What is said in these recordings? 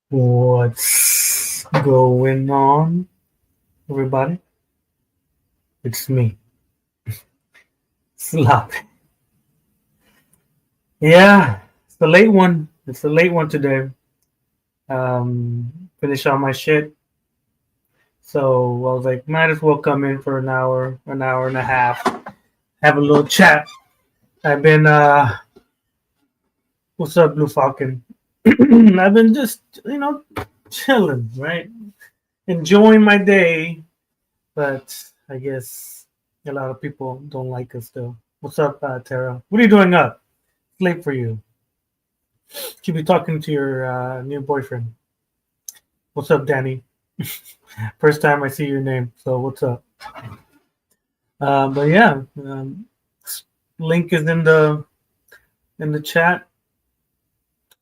What's going on, everybody? It's me, Slop. Yeah, it's the late one. It's the late one today. Finish all my shit. So I was like, might as well come in for an hour and a half, have a little chat. I've been, what's up, Blue Falcon? I've been just, chilling, right? Enjoying my day, but I guess a lot of people don't like us though. What's up, Tara? What are you doing up? It's late for you. Should be talking to your new boyfriend. What's up, Danny? First time I see your name, so what's up? But yeah, link is in the chat.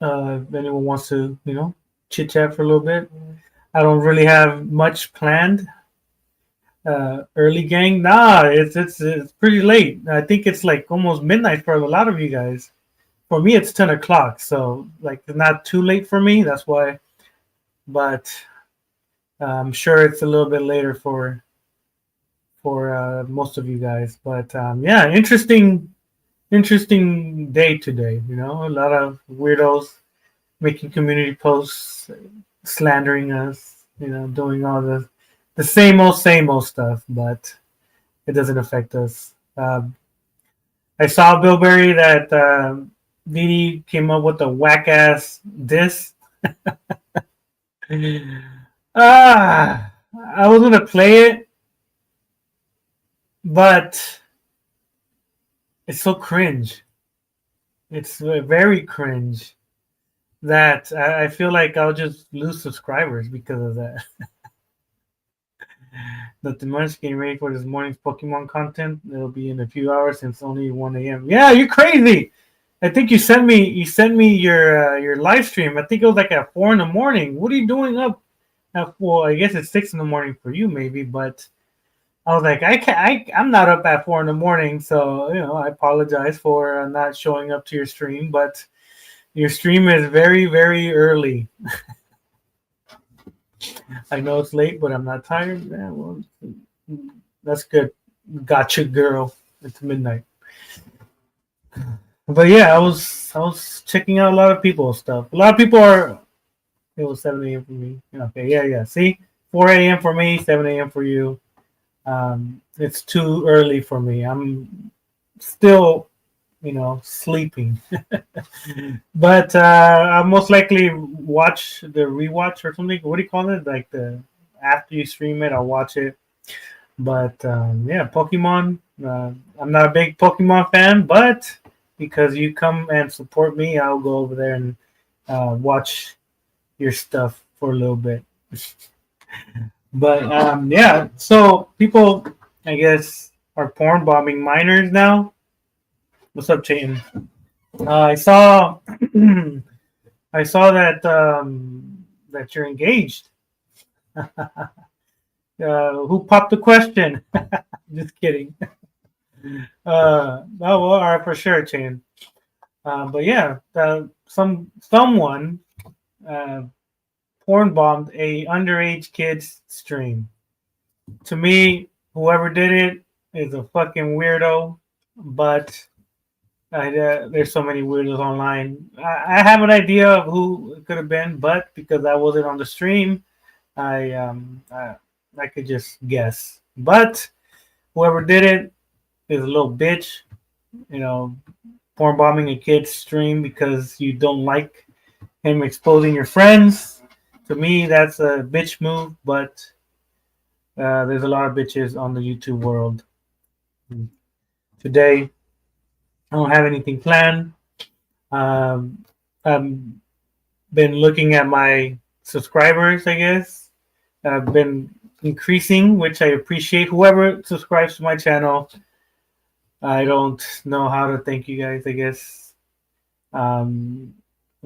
If anyone wants to, chit chat for a little bit. I don't really have much planned. Early gang, nah, it's pretty late. I think it's like almost midnight for a lot of you guys. For me, it's 10 o'clock, so like it's not too late for me. That's why, but I'm sure it's a little bit later for most of you guys. But yeah, interesting day today. A lot of weirdos making community posts, slandering us. Doing all the same old stuff, but it doesn't affect us. I saw Billberry that Didi came up with a whack ass diss. I was gonna play it, but it's so cringe. It's very cringe that I feel like I'll just lose subscribers because of that. That the month's getting ready for this morning's Pokemon content. It'll be in a few hours since only 1 a.m. Yeah, you're crazy. I think you sent me your live stream. I think it was like at 4 in the morning. What are you doing up at 4? I guess it's 6 in the morning for you maybe, but I was like, I can't. I'm not up at 4 in the morning, so I apologize for not showing up to your stream. But your stream is very, very early. I know it's late, but I'm not tired. Yeah, well, that's good. Gotcha, girl. It's midnight. But yeah, I was checking out a lot of people's stuff. A lot of people are. It was 7 a.m. for me. Okay, yeah. See, 4 a.m. for me, 7 a.m. for you. It's too early for me. I'm still, sleeping. But I'll most likely watch the rewatch or something. What do you call it? Like the after you stream it, I'll watch it. But yeah, Pokemon. I'm not a big Pokemon fan, but because you come and support me, I'll go over there and watch your stuff for a little bit. But yeah, so people, I guess, are porn bombing minors now. What's up, Chayton? I saw, I saw that you're engaged. Who popped the question? Just kidding. Oh, well, all right, for sure, Chain. But yeah, someone uh, porn bombed a underage kid's stream. To me, whoever did it is a fucking weirdo. But there's so many weirdos online. I have an idea of who it could have been, but because I wasn't on the stream, I could just guess. But whoever did it is a little bitch. You know, porn bombing a kid's stream because you don't like him exposing your friends. To me, that's a bitch move. But there's a lot of bitches on the YouTube world today. I don't have anything planned. Um, I've been looking at my subscribers, I guess. I've been increasing, which I appreciate. Whoever subscribes to my channel, I don't know how to thank you guys, I guess. Um,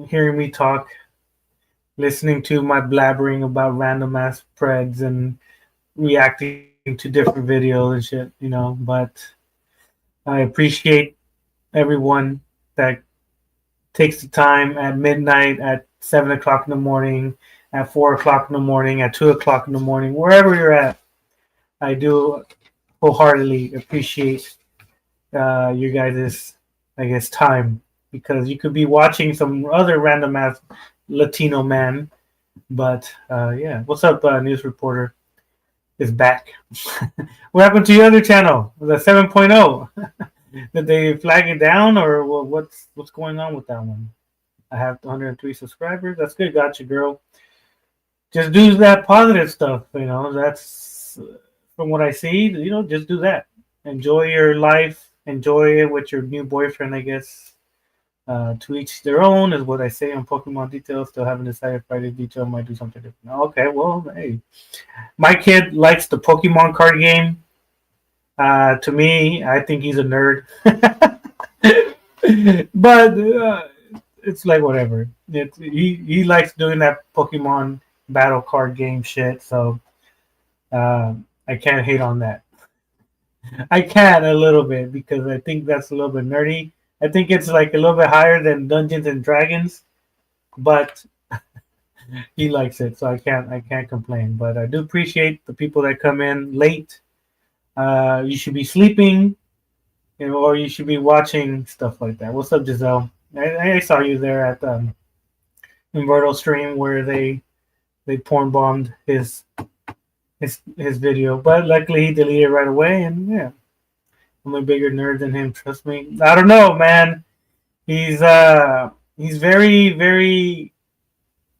Hearing me talk, listening to my blabbering about random ass spreads and reacting to different videos and shit. But I appreciate everyone that takes the time at midnight, at 7 o'clock in the morning, at 4 o'clock in the morning, at 2 o'clock in the morning, wherever you're at. I do wholeheartedly appreciate you guys' I guess time, because you could be watching some other random ass Latino man. But yeah, what's up, news reporter? Is back. What happened to your other channel, the 7.0? Did they flag it down, or what's going on with that one? I have 103 subscribers. That's good. Got you, girl. Just do that positive stuff. That's from what I see. Just do that. Enjoy your life. Enjoy it with your new boyfriend, I guess. To each their own is what I say on Pokemon Details. Still haven't decided Friday Detail might do something different. Okay, well, hey, my kid likes the Pokemon card game. To me, I think he's a nerd. But it's like whatever. He likes doing that Pokemon battle card game shit. So I can't hate on that. I can a little bit because I think that's a little bit nerdy. I think it's like a little bit higher than Dungeons and Dragons, but he likes it, so I can't complain. But I do appreciate the people that come in late. You should be sleeping, or you should be watching stuff like that. What's up, Giselle? I saw you there at Inverto stream where they porn bombed his video, but luckily he deleted it right away. And yeah, I'm a bigger nerd than him. Trust me. I don't know, man. He's very very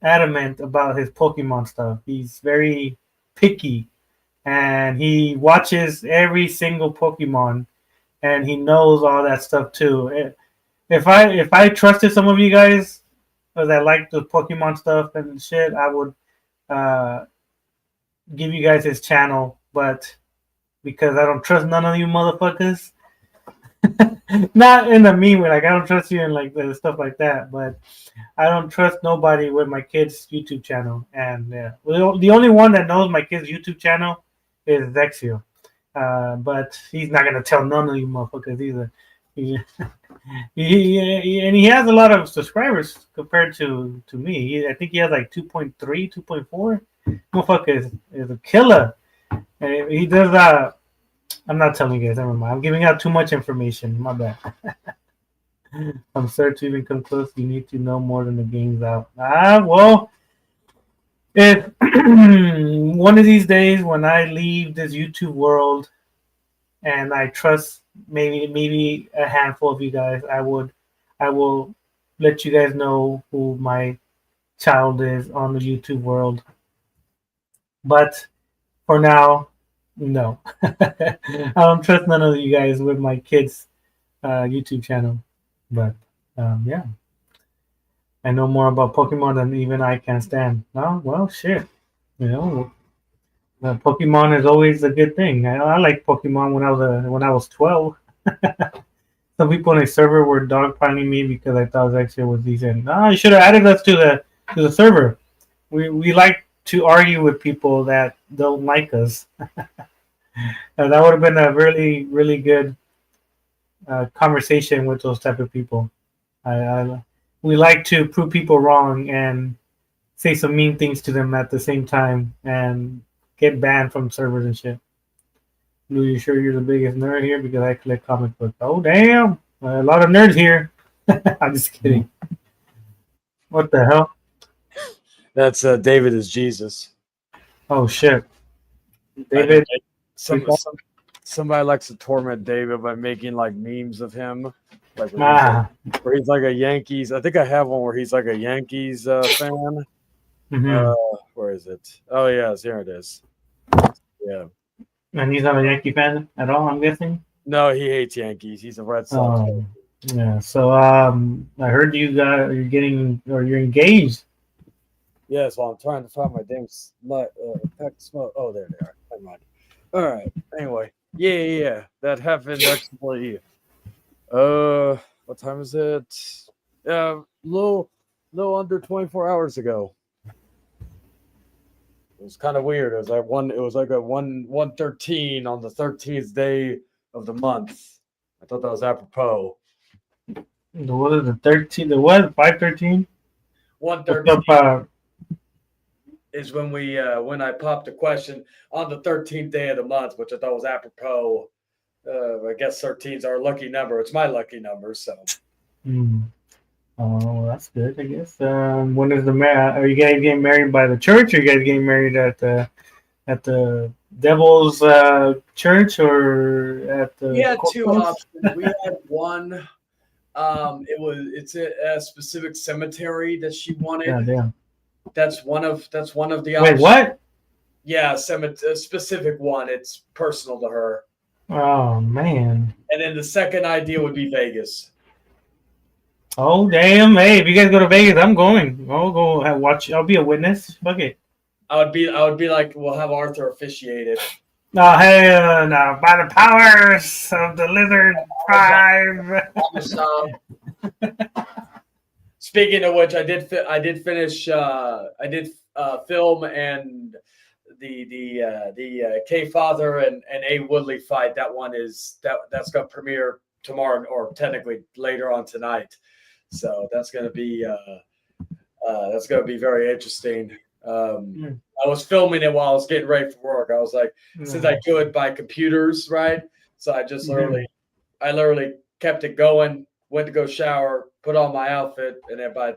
adamant about his Pokemon stuff. He's very picky, and he watches every single Pokemon, and he knows all that stuff too. If I trusted some of you guys that like the Pokemon stuff and shit, I would uh, give you guys his channel, but because I don't trust none of you motherfuckers. Not in a mean way, like I don't trust you and like the stuff like that, but I don't trust nobody with my kid's YouTube channel. And yeah, well, the only one that knows my kid's YouTube channel is Vexio. But he's not gonna tell none of you motherfuckers either. He, and he has a lot of subscribers compared to me. I think he has like 2.3, 2.4. Motherfucker is a killer. And he does I'm not telling you guys. Never mind. I'm giving out too much information. My bad. I'm sorry to even come close. You need to know more than the game's out. Well, if one of these days when I leave this YouTube world, and I trust maybe a handful of you guys, I will let you guys know who my child is on the YouTube world. But for now, no. I don't trust none of you guys with my kids' YouTube channel. But yeah, I know more about Pokemon than even I can stand. Oh, well, shit. Pokemon is always a good thing. I like Pokemon when I was 12. Some people in the server were dogpiling me because I thought Zexia was decent. No, you should have added us to the server. We like to argue with people that don't like us. That would have been a really really good conversation with those type of people. We like to prove people wrong and say some mean things to them at the same time and get banned from servers and shit. Are you sure you're the biggest nerd here? Because I collect comic books. Oh, damn. A lot of nerds here. I'm just kidding. What the hell? That's David is Jesus. Oh, shit. David. Somebody likes to torment David by making like memes of him. Like where he's like a Yankees. I think I have one where he's like a Yankees fan. Mm-hmm. Where is it? Oh, yes. Here it is. Yeah. And he's not a Yankee fan at all, I'm guessing? No, he hates Yankees. He's a Red Sox fan. Yeah. So I heard you're engaged. Yeah, so I'm trying to find my damn pack of smoke. Oh, there they are. Never mind. All right. Anyway. Yeah. That happened actually. What time is it? Little under 24 hours ago. It was kind of weird. It was like a 1:13 on the 13th day of the month. I thought that was apropos. What is the 13? The what? 513? What's 113 up? is when I popped a question on the 13th day of the month, which I thought was apropos. I guess 13 is our lucky number. It's my lucky number, so. Hmm. Oh, well, that's good, I guess. When is the Are you guys getting married by the church, or you guys getting married at the devil's church, or at We the had two courthouse? options. We had one. It's a specific cemetery that she wanted. Yeah, damn. That's one of the Wait, options. what? Yeah, a specific one. It's personal to her. Oh man. And then the second idea would be Vegas. Oh damn. Hey, if you guys go to Vegas, I'm going. I'll go watch. I'll be a witness. Fuck it. I would be like, we'll have Arthur officiate it. No, hey, no, by the powers of the lizard tribe. Speaking of which, I did finish. I did film and the K Father and A Woodley fight. That one that's going to premiere tomorrow, or technically later on tonight. So that's going to be very interesting. I was filming it while I was getting ready for work. I was like, since I do it by computers, right? So I just literally kept it going. Went to go shower, put on my outfit, and then by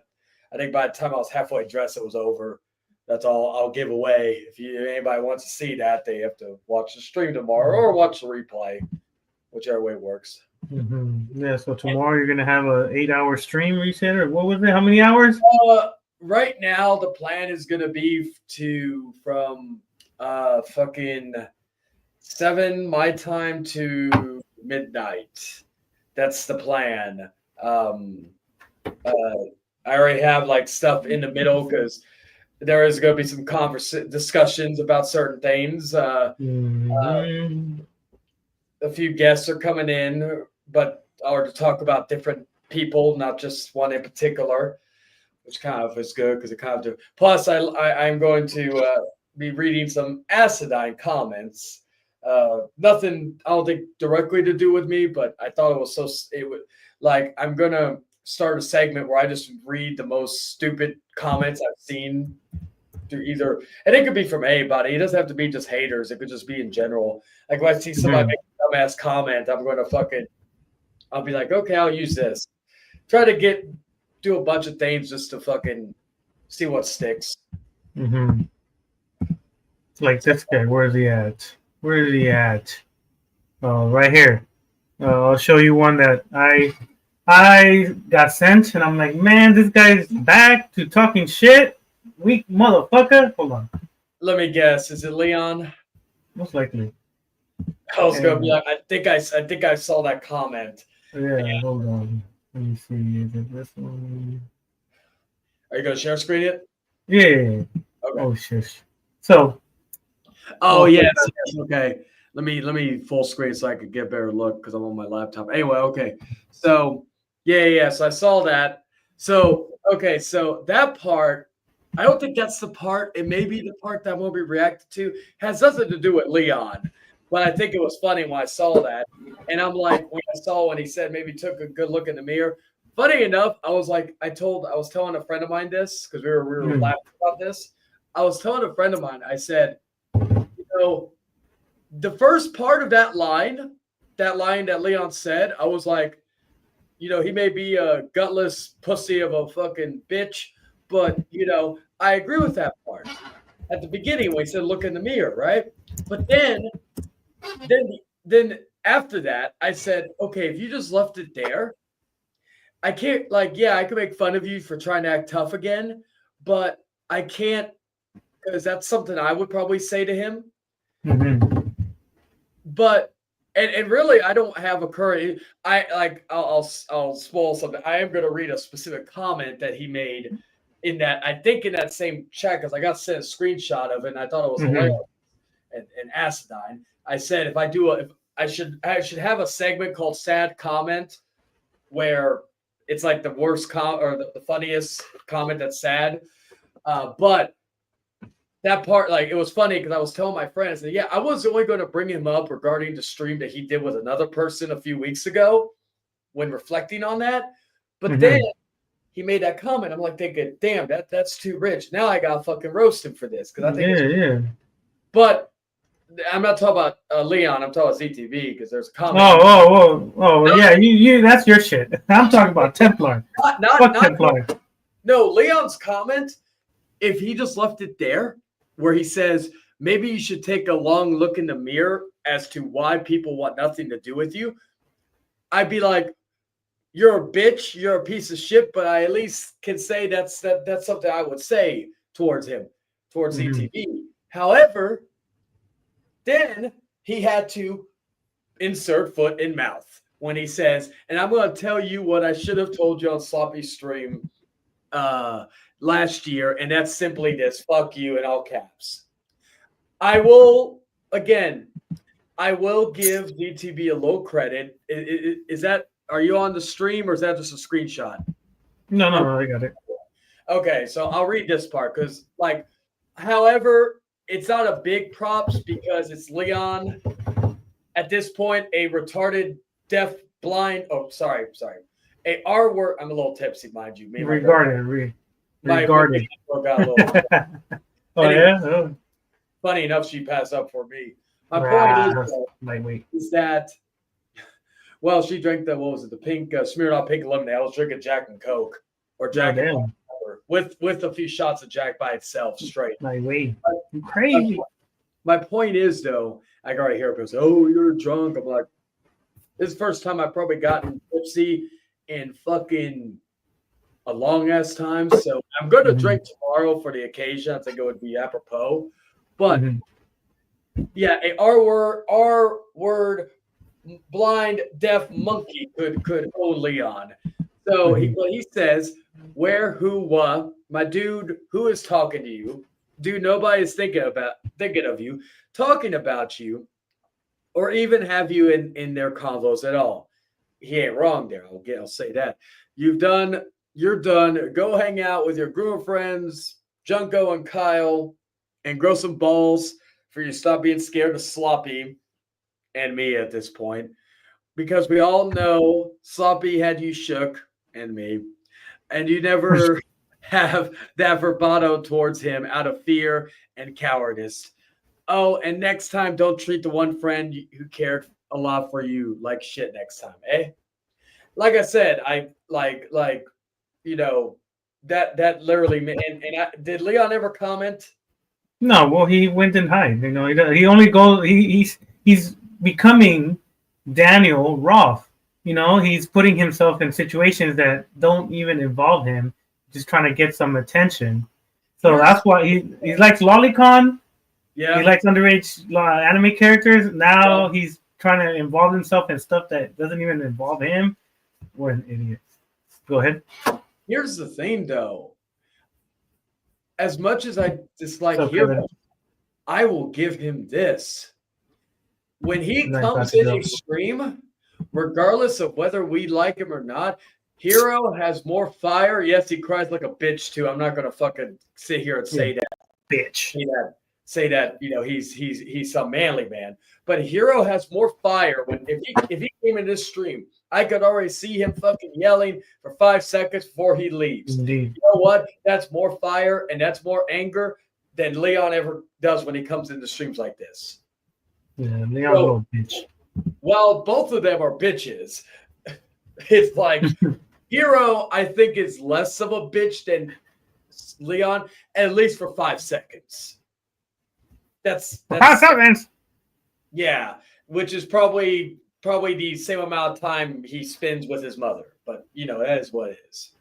the time I was halfway dressed, it was over. That's all I'll give away. If anybody wants to see that, they have to watch the stream tomorrow or watch the replay, whichever way works. Mm-hmm. Yeah. So tomorrow you're gonna have a 8-hour stream reset, or what was it? How many hours? Right now the plan is gonna be from fucking 7 my time to midnight. That's the plan. I already have like stuff in the middle because there is going to be some discussions about certain things. A few guests are coming in, but to talk about different people, not just one in particular, which kind of is good because it kind of do. Plus, I'm going to be reading some acidine comments. Nothing, I don't think directly to do with me, but I thought I'm gonna start a segment where I just read the most stupid comments I've seen through and it could be from anybody. It doesn't have to be just haters. It could just be in general. Like if I see somebody make a dumbass comment, I'll be like, okay, I'll use this. Try to do a bunch of things just to fucking see what sticks. Mm-hmm. Like this guy, where's he at? Where is he at? Oh, right here. I'll show you one that I got sent, and I'm like, man, this guy's back to talking shit. Weak motherfucker. Hold on. Let me guess. Is it Leon? Most likely. I was gonna be like, I think I saw that comment. Yeah, hold on. Let me see. Is it this one? Are you gonna share screen it? Yeah. Okay. Oh shit. So. Oh yes. Okay. Let me full screen so I could get a better look because I'm on my laptop. Anyway, okay. So yeah. So I saw that. So okay. So that part, I don't think that's the part. It may be the part that won't be reacted to. It has nothing to do with Leon, but I think it was funny when I saw that. And I'm like, when he said maybe took a good look in the mirror. Funny enough, I was telling a friend of mine this because we were laughing about this. I was telling a friend of mine. I said, the first part of that line that Leon said, I was like, he may be a gutless pussy of a fucking bitch, but I agree with that part. At the beginning when he said look in the mirror, right? But then after that, I said, okay, if you just left it there, I can't I could make fun of you for trying to act tough again, but I can't, because that's something I would probably say to him. Mm-hmm. But and really, I don't have a current. I'll spoil something. I am going to read a specific comment that he made in that same chat because I got sent a screenshot of it and I thought it was hilarious and acidine. I said if I should have a segment called Sad Comment where it's like the worst or the funniest comment that's sad, but. That part, it was funny because I was telling my friends that, I was only going to bring him up regarding the stream that he did with another person a few weeks ago when reflecting on that. But then he made that comment. I'm like thinking, damn, that's too rich. Now I got to fucking roast him for this because I think yeah. But I'm not talking about Leon. I'm talking about ZTV because there's a comment. Oh, yeah. You. That's your shit. I'm talking about Templar. Not Templar. No, Leon's comment. If he just left it there, where he says maybe you should take a long look in the mirror as to why people want nothing to do with you, I'd be like, you're a bitch, you're a piece of shit, but I at least can say that's something I would say towards him, towards ZTV. However, then he had to insert foot in mouth when he says, and I'm going to tell you what I should have told you on Sloppy Stream last year, and that's simply this: fuck you in all caps. I will give ZTV a little credit. Are you on the stream or is that just a screenshot? No, I got it. Okay, so I'll read this part because, however, it's not a big props because it's Leon at this point, a retarded, deaf, blind. Oh, sorry. A R word. I'm a little tipsy, mind you. Regarded. Funny enough, she passed up for me. My point is that, well, she drank the pink Smirnoff pink lemonade. I was drinking Jack and Coke or Jack and Coke with a few shots of Jack by itself straight. Crazy. My point is, though, I already hear people say, "Oh, you're drunk." I'm like, this is the first time I've probably gotten tipsy in fucking a long ass time. So I'm going to drink tomorrow for the occasion. I think it would be apropos. But yeah, a R word blind deaf monkey could own Leon. So he says, "Where, who, what? My dude, who is talking to you? Dude, nobody's thinking of you, talking about you, or even have you in their convos at all." He ain't wrong there. I'll say that. You're done. Go hang out with your group of friends, Junko and Kyle, and grow some balls for you to stop being scared of Sloppy and me at this point. Because we all know Sloppy had you shook, and me, and you never have that bravado towards him out of fear and cowardice. Oh, and next time, don't treat the one friend who cared a lot for you like shit next time, eh? Like I said, I like that literally. Did Leon ever comment? No, well, he went and hide. He only goes. He's becoming Daniel Roth. He's putting himself in situations that don't even involve him, just trying to get some attention. So that's why he likes Lolicon. Yeah. He likes underage anime characters. Now he's trying to involve himself in stuff that doesn't even involve him. What an idiot. Go ahead. Here's the thing, though. As much as I dislike Hero, I will give him this. When he comes in a stream, regardless of whether we like him or not, Hero has more fire. Yes, he cries like a bitch too. I'm not gonna fucking sit here and say that. Bitch. Say that he's some manly man. But Hero has more fire. If he came in this stream, I could already see him fucking yelling for 5 seconds before he leaves. Indeed. You know what? That's more fire and that's more anger than Leon ever does when he comes into streams like this. Yeah, Leon's a little bitch. While both of them are bitches, it's like Hero, I think, is less of a bitch than Leon, at least for 5 seconds. That's 5 seconds. Yeah, which is probably the same amount of time he spends with his mother. But that is what it is.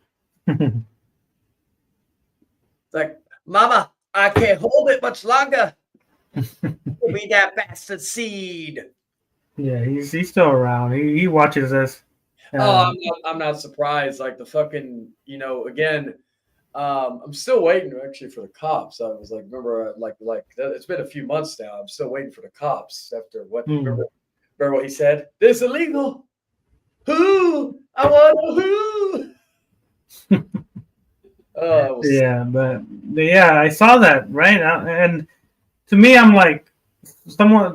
Like, Mama, I can't hold it much longer. Give me that bastard seed. Yeah, he's still around. He watches us. I'm not surprised. Like the fucking, again, I'm still waiting actually for the cops. I was like, remember, like it's been a few months now. I'm still waiting for the cops after what? Remember what he said? This is illegal. Who? I want who? I saw that right now, and to me, I'm like,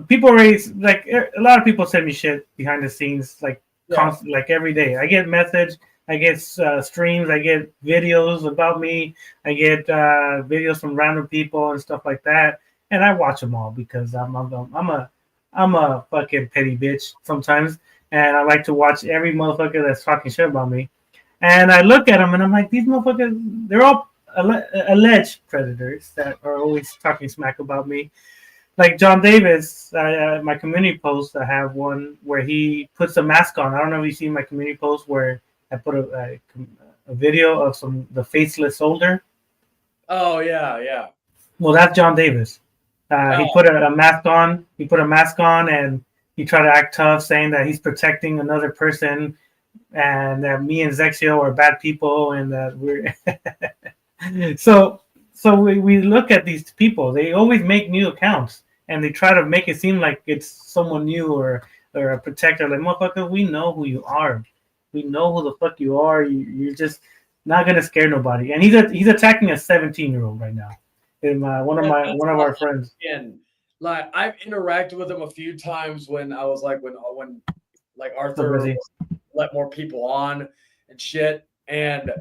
people raise like a lot of people send me shit behind the scenes, like constant, like every day. I get message I get streams, I get videos about me, I get videos from random people and stuff like that, and I watch them all because I'm a fucking petty bitch sometimes, and I like to watch every motherfucker that's talking shit about me, and I look at them and I'm like, these motherfuckers, they're all alleged predators that are always talking smack about me. Like John Davis, my community post, I have one where he puts a mask on. I don't know if you see my community post where I put a video of the faceless soldier. Oh yeah. Well, that's John Davis. He Oh, put a mask on. He put a mask on, and he tried to act tough, saying that he's protecting another person, and that me and Zexio are bad people, and that we're so we look at these people. They always make new accounts, and they try to make it seem like it's someone new or a protector. Like motherfucker, we know who you are. We know who the fuck you are. You're just not gonna scare nobody. And he's attacking a 17-year-old right now. And one of our friends. again, like I've interacted with him a few times when I was like when like Arthur let more people on and shit, and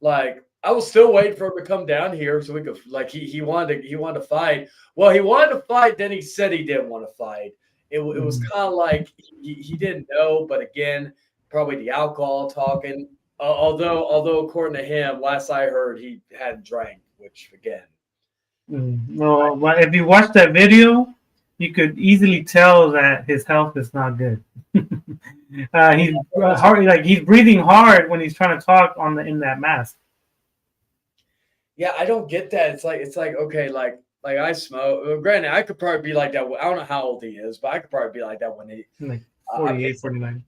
like I was still waiting for him to come down here so we could like he wanted to fight. Well, he wanted to fight, then he said he didn't want to fight. It was kind of like he didn't know, but again, probably the alcohol talking. Although according to him, last I heard, he hadn't drank, which again. No, but if you watch that video, you could easily tell that his health is not good. He's hard, like he's breathing hard when he's trying to talk in that mask. Yeah, I don't get that. It's like okay, like I smoke. Well, granted, I could probably be like that. I don't know how old he is, but I could probably be like that when he Like 48, 49.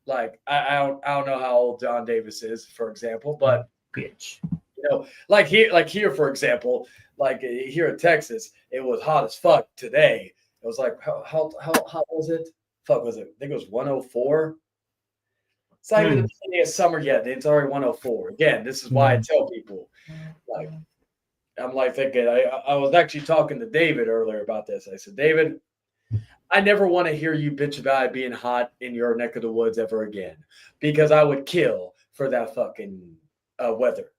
Like I don't know how old John Davis is, for example, but Bitch. you know, like here, for example, like here in Texas, it was hot as fuck today. It was like how hot was it? Fuck was it? I think it was 104. It's not even the beginning of summer yet. It's already 104. Again, this is why I tell people, like, I'm like thinking. I was actually talking to David earlier about this. I said, David, I never want to hear you bitch about it being hot in your neck of the woods ever again, because I would kill for that fucking weather.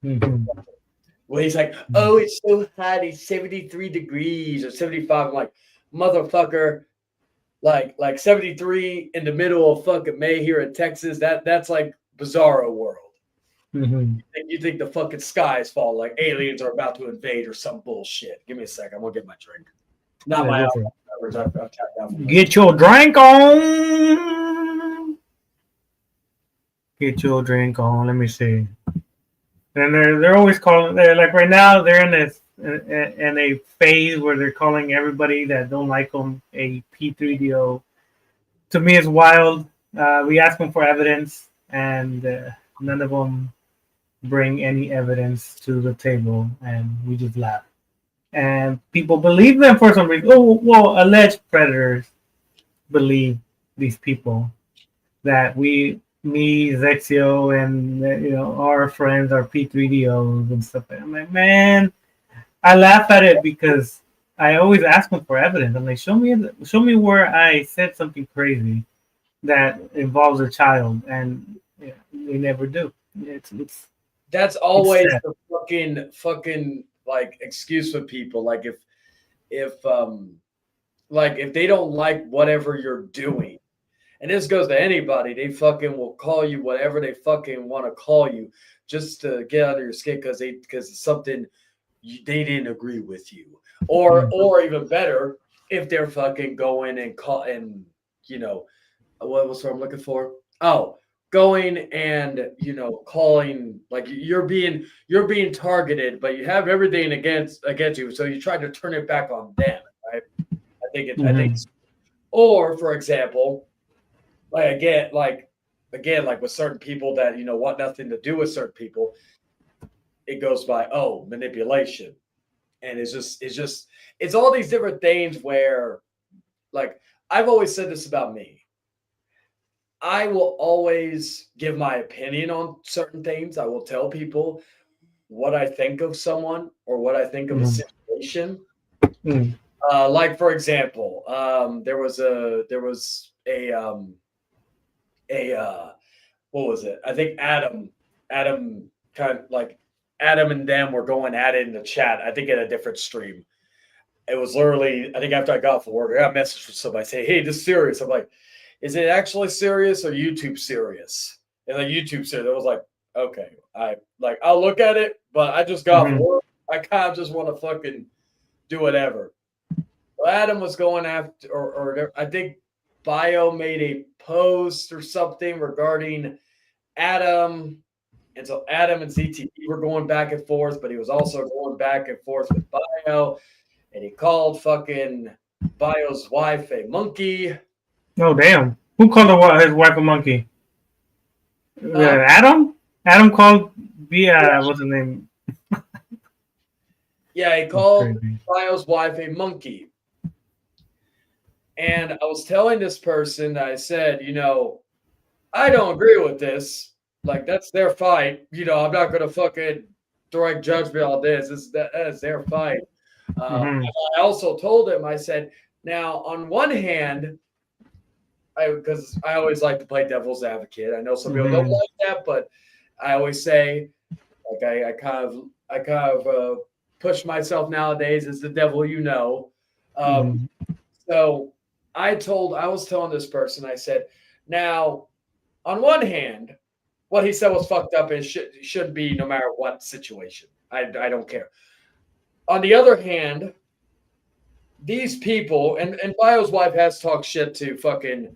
Mm-hmm. Well, he's like, oh, it's so hot. It's 73 degrees or 75. I'm like, motherfucker, like 73 in the middle of fucking May here in Texas. That's like bizarro world. Mm-hmm. You think the fucking sky is falling, like aliens are about to invade or some bullshit. Give me a second. I'm gonna get my drink. Not my alcohol. Get your drink on. Get your drink on. Let me see. And they're always calling. They're like right now they're in a phase where they're calling everybody that don't like them a P3DO. To me, it's wild. We ask them for evidence, and none of them bring any evidence to the table, and we just laugh. And people believe them for some reason. Oh, well, alleged predators believe these people that me, Zexio, and our friends are P3DOs and stuff. I'm like, man, I laugh at it because I always ask them for evidence. I'm like, show me where I said something crazy that involves a child, and they never do. That's always the fucking like excuse for people. Like if they don't like whatever you're doing, and this goes to anybody, they fucking will call you whatever they fucking want to call you just to get under your skin because it's something they didn't agree with you, or even better, if they're fucking going and call and what was what I'm looking for? Oh, going and calling, like you're being targeted, but you have everything against you, so you try to turn it back on them, right? I think or for example, like with certain people that want nothing to do with certain people, it goes by manipulation, and it's all these different things where, like, I've always said this about me. I will always give my opinion on certain things. I will tell people what I think of someone or what I think of a situation. Like for example, there was a what was it? I think Adam kind of like Adam and them were going at it in the chat. I think in a different stream. It was literally, I think after I got off of work, I got a message from somebody saying, "Hey, this is serious." I'm like, "Is it actually serious or YouTube serious?" And like YouTube serious. I was like, "Okay, I'll look at it, but I just got off work. I kind of just want to fucking do whatever." So Adam was going after, or I think Bio made a post or something regarding Adam. And so Adam and ZTE were going back and forth, but he was also going back and forth with Bio. And he called fucking Bio's wife a monkey. Oh, damn. Who called his wife a monkey? Adam? Adam called what's his name? Yeah, he called Bio's wife a monkey. And I was telling this person, I said, I don't agree with this. Like, that's their fight. I'm not going to fucking direct judgment on this. That is their fight. I also told him, I said, now, on one hand, because I always like to play devil's advocate. I know some people don't like that, but I always say, like, I kind of push myself nowadays as the devil, So I was telling this person, I said, now, on one hand, what he said was fucked up and should be no matter what situation. I don't care. On the other hand, these people, and Bio's wife has talked shit to fucking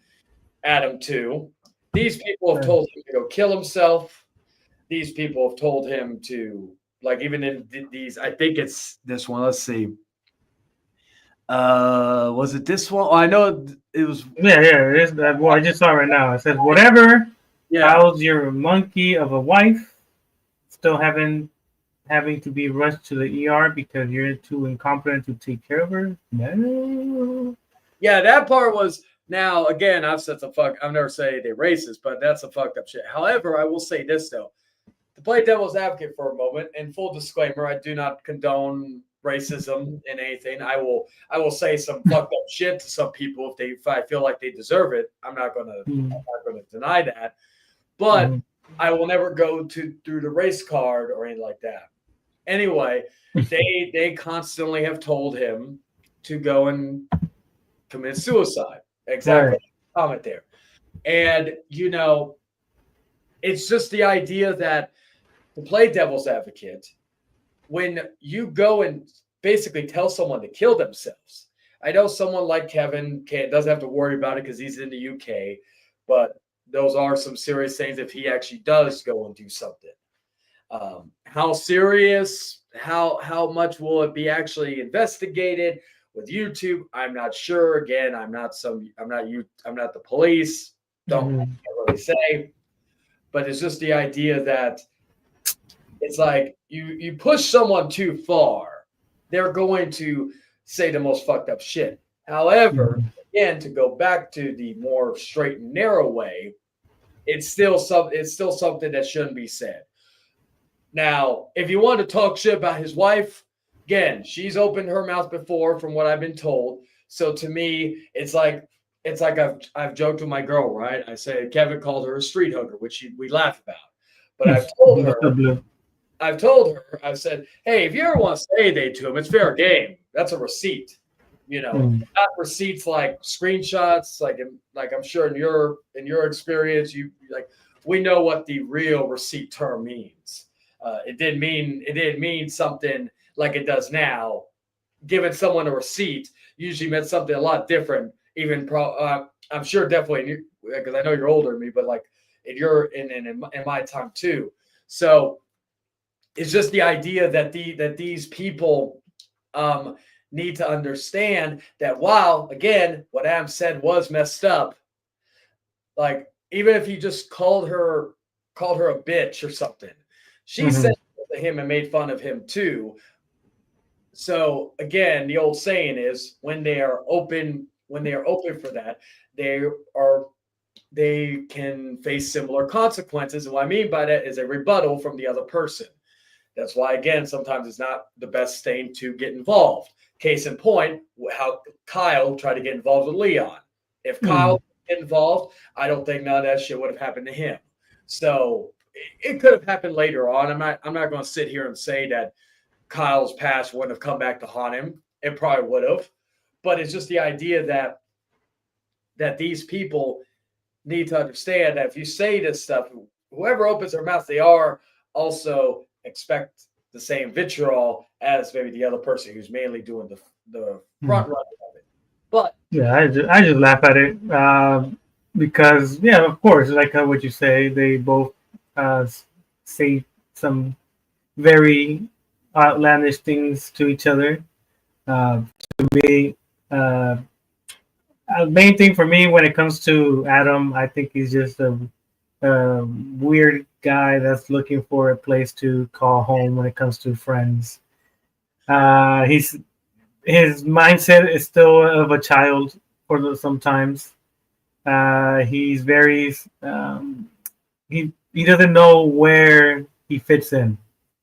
Adam too. These people have told him to go kill himself. These people have told him to, like, even in these, I think it's this one. Let's see. Was it this one? Oh, I know it was. Yeah. It is that. Well, I just saw it right now. It says, whatever. How's your monkey of a wife still having to be rushed to the ER because you're too incompetent to take care of her? No. Yeah, that part was. Now, again, I've never say they're racist, but that's a fucked up shit. However, I will say this, though. To play devil's advocate for a moment, and full disclaimer, I do not condone racism in anything. I will say some fucked up shit to some people if I feel like they deserve it. I'm not gonna deny that. But I will never go through the race card or anything like that. Anyway, they constantly have told him to go and commit suicide. Exactly. Right. Comment there. And, it's just the idea that to play devil's advocate, when you go and basically tell someone to kill themselves, I know someone like Kevin doesn't have to worry about it because he's in the UK, but those are some serious things if he actually does go and do something. How serious, how much will it be actually investigated with YouTube? I'm not sure. Again, I'm not the police. Can't really say. But it's just the idea that it's like you push someone too far, they're going to say the most fucked up shit. However, again, to go back to the more straight and narrow way, it's still something that shouldn't be said. Now, if you want to talk shit about his wife, again, she's opened her mouth before, from what I've been told. So to me, it's like I've joked with my girl, right? I say Kevin called her a street hooker, which we laugh about. But I've told her, I've said, hey, if you ever want to say anything to him, it's fair game. That's a receipt. Not receipts like screenshots, like I'm sure in your experience, we know what the real receipt term means. It didn't mean something like it does now. Giving someone a receipt usually meant something a lot different. Even I'm sure definitely because I know you're older than me, but like in my time too. So it's just the idea that these people need to understand that while, again, what Adam said was messed up, like, even if he just called her a bitch or something, she said to him and made fun of him too. So again, the old saying is when they are open for that, they can face similar consequences. And what I mean by that is a rebuttal from the other person. That's why, again, sometimes it's not the best thing to get involved. Case in point, how Kyle tried to get involved with Leon. If Kyle get involved, I don't think none of that shit would have happened to him. So it could have happened later on. I'm not going to sit here and say that Kyle's past wouldn't have come back to haunt him. It probably would have, but it's just the idea that these people need to understand that if you say this stuff, whoever opens their mouth, they are also expect the same vitriol as maybe the other person who's mainly doing the front running of it. But Yeah, I just laugh at it because yeah, of course, like what you say, they both say some very outlandish things to each other. To me, uh, main thing for me when it comes to Adam, I think he's just a weird guy that's looking for a place to call home when it comes to friends. He's his mindset is still of a child for sometimes. He's very he doesn't know where he fits in,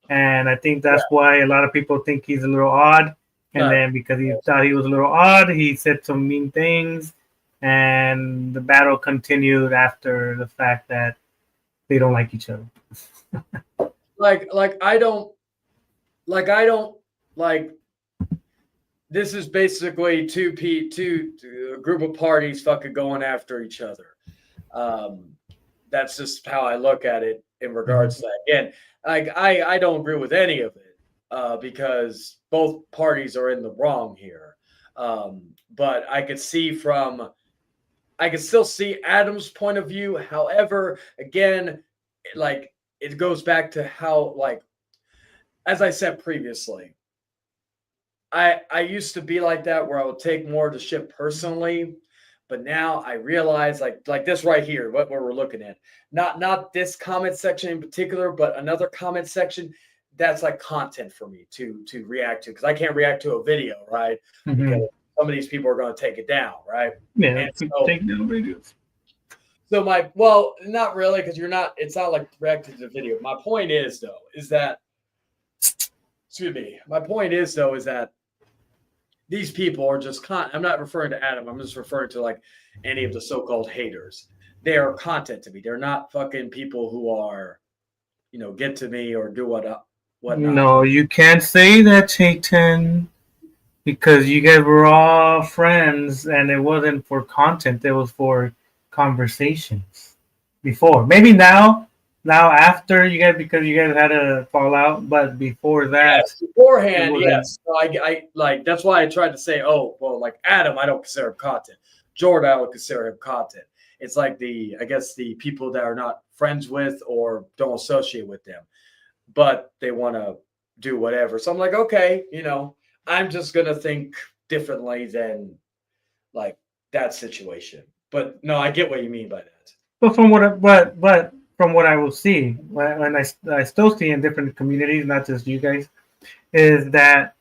and I think that's why a lot of people think he's a little odd. And then because he thought he was a little odd, he said some mean things, and the battle continued after the fact that they don't like each other. like I don't like this is basically two a group of parties fucking going after each other. That's just how I look at it in regards to that. Again, like I don't agree with any of it because both parties are in the wrong here. But I could still see Adam's point of view. However, again, like it goes back to how like as I said previously, I used to be like that where I would take more of the shit personally, but now I realize like this right here, what we're looking at, not this comment section in particular, but another comment section that's like content for me to react to because I can't react to a video, right? Mm-hmm. Because some of these people are going to take it down, right? Yeah, And so, take down videos. so not really because it's not like reacting to the video. My point is though, is that excuse me. My point is though, is that these people are just I'm not referring to Adam. I'm just referring to like any of the so-called haters. They are content to me. They're not fucking people who are, get to me or do whatnot. No, you can't say that, Chayton, because you guys were all friends, and it wasn't for content. It was for conversations. Before, maybe now after you guys because you guys had a fallout, but before that, yes, beforehand, yes. So I like that's why I tried to say, oh well, like Adam, I don't consider him content. Jordan, I would consider him content. It's like I guess the people that are not friends with or don't associate with them, but they want to do whatever. So I'm like, okay, I'm just gonna think differently than like that situation. But no, I get what you mean by that. But from what I will see, when I still see in different communities, not just you guys, is that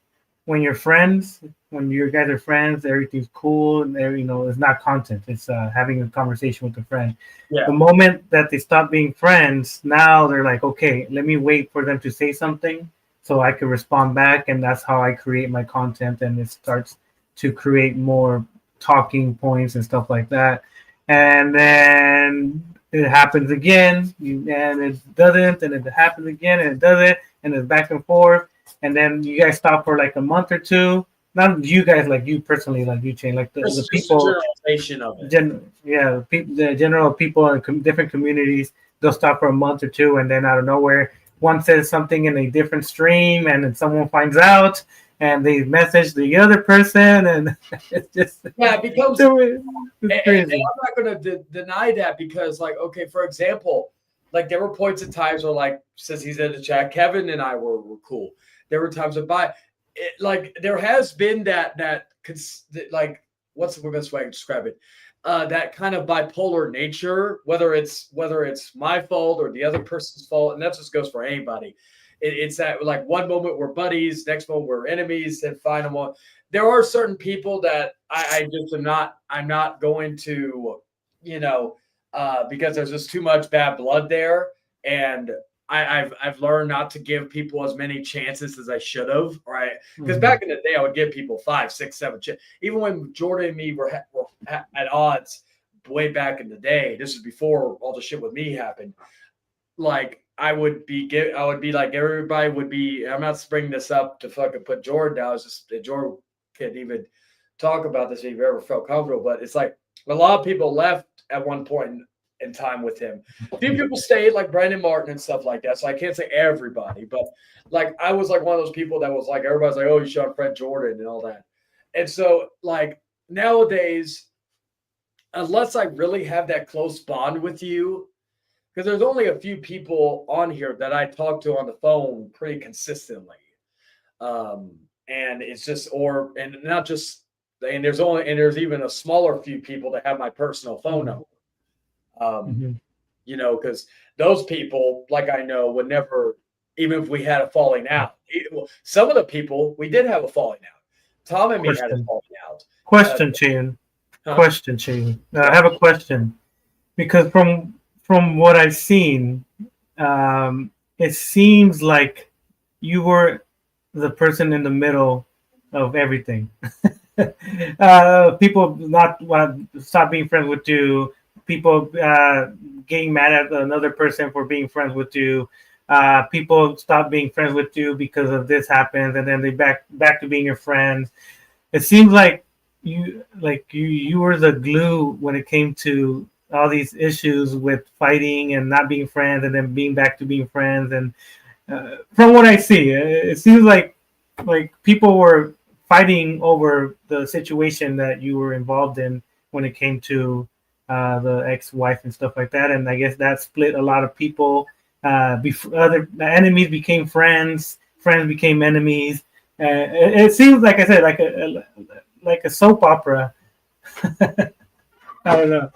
when you're friends, when you guys are friends, everything's cool, and it's not content. It's having a conversation with a friend. Yeah. The moment that they stop being friends, now they're like, okay, let me wait for them to say something so I can respond back, and that's how I create my content, and it starts to create more talking points and stuff like that. And then it happens again, and it doesn't, and it happens again, and it doesn't, and it's back and forth. And then you guys stop for like a month or two. Not you guys, like you personally, like you change, like the people. Generalization of it. The general people in different communities, they'll stop for a month or two, and then out of nowhere, one says something in a different stream, and then someone finds out, and they message the other person, and it's just it becomes it's crazy. And I'm not going to deny that because, like, okay, for example, like there were points in times where, like, since he's in the chat, Kevin and I were cool. There were times like there has been that like what's the best way to describe it? That kind of bipolar nature, whether it's my fault or the other person's fault, and that just goes for anybody. It's that like one moment we're buddies, next moment we're enemies, and final one. There are certain people that I just I'm not going to, because there's just too much bad blood there, and I've learned not to give people as many chances as I should have, right? Because back in the day, I would give people 5, 6, 7 chances. Even when Jordan and me were at odds way back in the day, this is before all the shit with me happened. like I would be like everybody would be. I'm not bringing this up to fucking put Jordan down. It's just that Jordan can't even talk about this if you ever felt comfortable. But it's like a lot of people left at one point in time with him. A few people stayed, like Brandon Martin and stuff like that. So I can't say everybody, but like I was like one of those people that was like everybody's like, oh, you shot Fred Jordan and all that. And so like nowadays, unless I really have that close bond with you, because there's only a few people on here that I talk to on the phone pretty consistently. And it's just, and not just, and there's even a smaller few people that have my personal phone number. You know, because those people, like I know, would never, even if we had a falling out. Some of the people we did have a falling out. Tom and me had a falling out. Question, Chain. Question, Chain. I have a question because from what I've seen, it seems like you were the person in the middle of everything. People not stop being friends with you. People getting mad at another person for being friends with you. People stop being friends with you because of this happens, and then they back to being your friends. It seems like you were the glue when it came to all these issues with fighting and not being friends, and then being back to being friends. And from what I see, it seems like people were fighting over the situation that you were involved in when it came to the ex-wife and stuff like that. And I guess that split a lot of people. Other enemies became friends, friends became enemies. It seems like I said, like a soap opera. I don't know.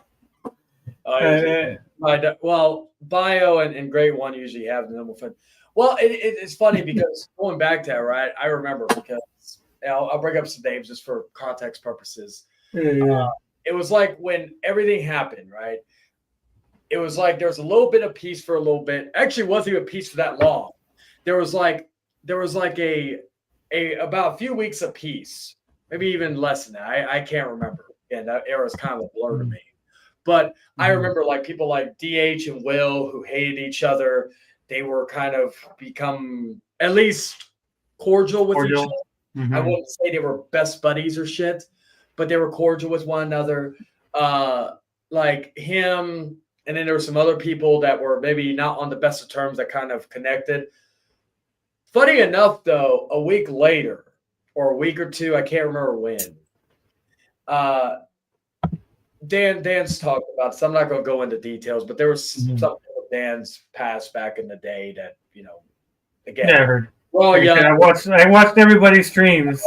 Well, Bio and Great One usually have the number fun. Well, it's funny because going back to that, right? I remember because I'll bring up some names just for context purposes. Yeah. It was like when everything happened, right? It was like there was a little bit of peace for a little bit. Actually, it wasn't even peace for that long. There was like a about a few weeks of peace, maybe even less than that. I can't remember. And that era is kind of a blur to me. But I remember like people like DH and Will who hated each other. They were kind of become at least cordial with each other. I wouldn't say they were best buddies or shit, but they were cordial with one another. Like him, and then there were some other people that were maybe not on the best of terms that kind of connected. Funny enough, though, a week later or a week or two, I can't remember when. Dan's talked about this. I'm not going to go into details, but there was something with Dan's past back in the day that, you know, again. Yeah, I heard. Well, yeah, I watched everybody's streams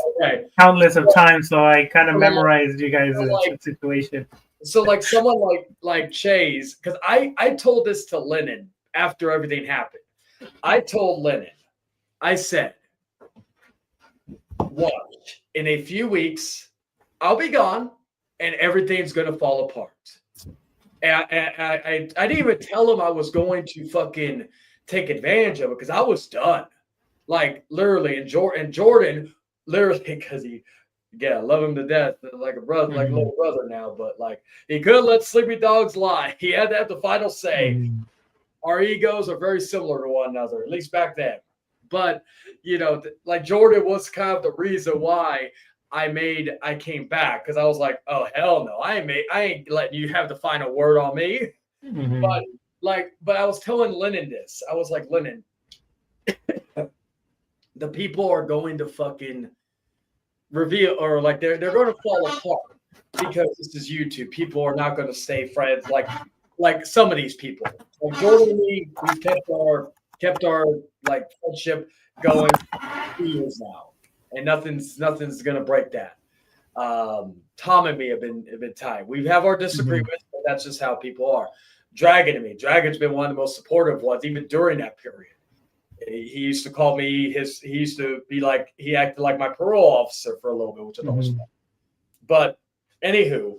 countless of times, so I kind of memorized you guys' situation. So, like someone like Chase, because I told this to Lennon after everything happened. I told Lennon, I said, watch, in a few weeks, I'll be gone, and everything's going to fall apart. And I didn't even tell him I was going to fucking take advantage of it because I was done. Like, literally, and Jordan, literally, because I love him to death, like a brother, like a little brother now, but like, he couldn't let sleepy dogs lie. He had to have the final say. Our egos are very similar to one another, at least back then. But, you know, like Jordan was kind of the reason why I came back, because I was like, oh, hell no, I ain't letting you have the final word on me. But I was telling Lennon this. I was like, Lennon, the people are going to fucking reveal, or like they're going to fall apart because this is YouTube. People are not going to stay friends like some of these people. Like Jordan and me, we've kept our like friendship going 2 years now, and nothing's going to break that. Tom and me have been tight. We have our disagreements, but that's just how people are. Dragon's been one of the most supportive ones, even during that period. He used to call me he used to be like, he acted like my parole officer for a little bit, which I don't respect. But anywho,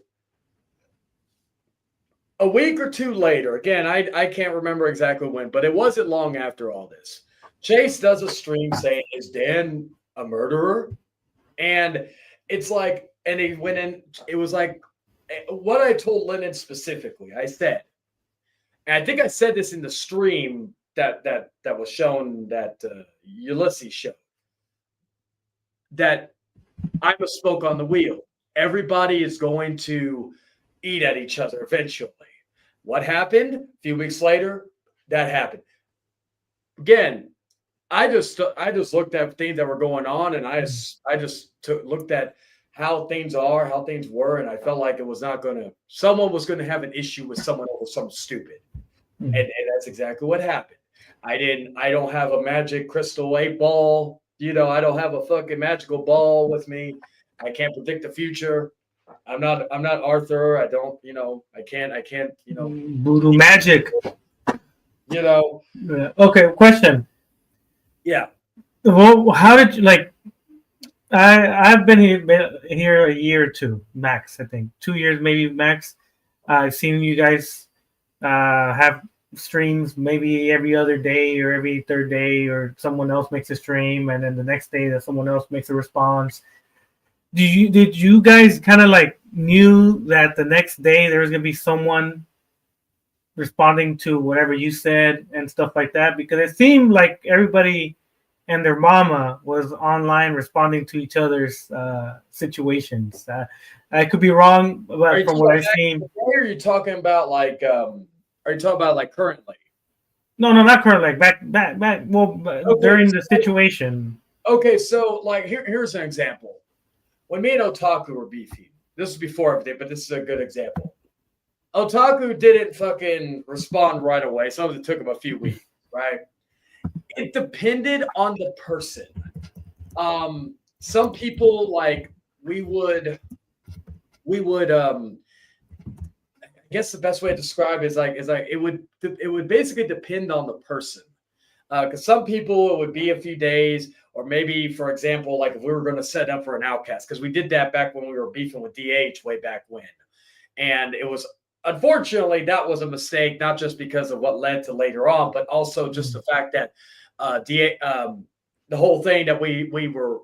a week or two later, again, I can't remember exactly when, but it wasn't long after all this. Chase does a stream saying, is Dan a murderer? And it's like, and he went in, it was like what I told Lennon specifically. I said, And I think I said this in the stream that was shown that Ulysses show, that I'm a spoke on the wheel. Everybody is going to eat at each other eventually. What happened? A few weeks later, that happened. Again, I just looked at things that were going on, and I just looked at how things are, how things were, and I felt like it was not going to. Someone was going to have an issue with someone over something stupid, and that's exactly what happened. I don't have a magic crystal 8-ball. You know, I don't have a fucking magical ball with me. I can't predict the future. I'm not Arthur. I don't, you know, I can't, you know, voodoo magic. You know. Okay, question. Yeah. Well, how did you like? I've been here a year or two max. I think 2 years maybe max. I've seen you guys have streams maybe every other day or every third day, or someone else makes a stream, and then the next day that someone else makes a response. Did you guys kind of like knew that the next day there was gonna be someone responding to whatever you said and stuff like that? Because it seemed like everybody and their mama was online responding to each other's situations. I could be wrong, but from what I've seen. Are you talking about like? Are you talking about like currently? No, not currently. Like back. Well, okay, during the situation. Okay, so like here's an example. When me and Otaku were beefing, this was before everything, but this is a good example. Otaku didn't fucking respond right away. Some of it took him a few weeks, right? It depended on the person. Some people like we would I guess the best way to describe it is like it would basically depend on the person. Because some people it would be a few days, or maybe, for example, like if we were going to set up for an Outcast, because we did that back when we were beefing with DH way back when, and it was unfortunately that was a mistake, not just because of what led to later on, but also just the fact that the whole thing that we were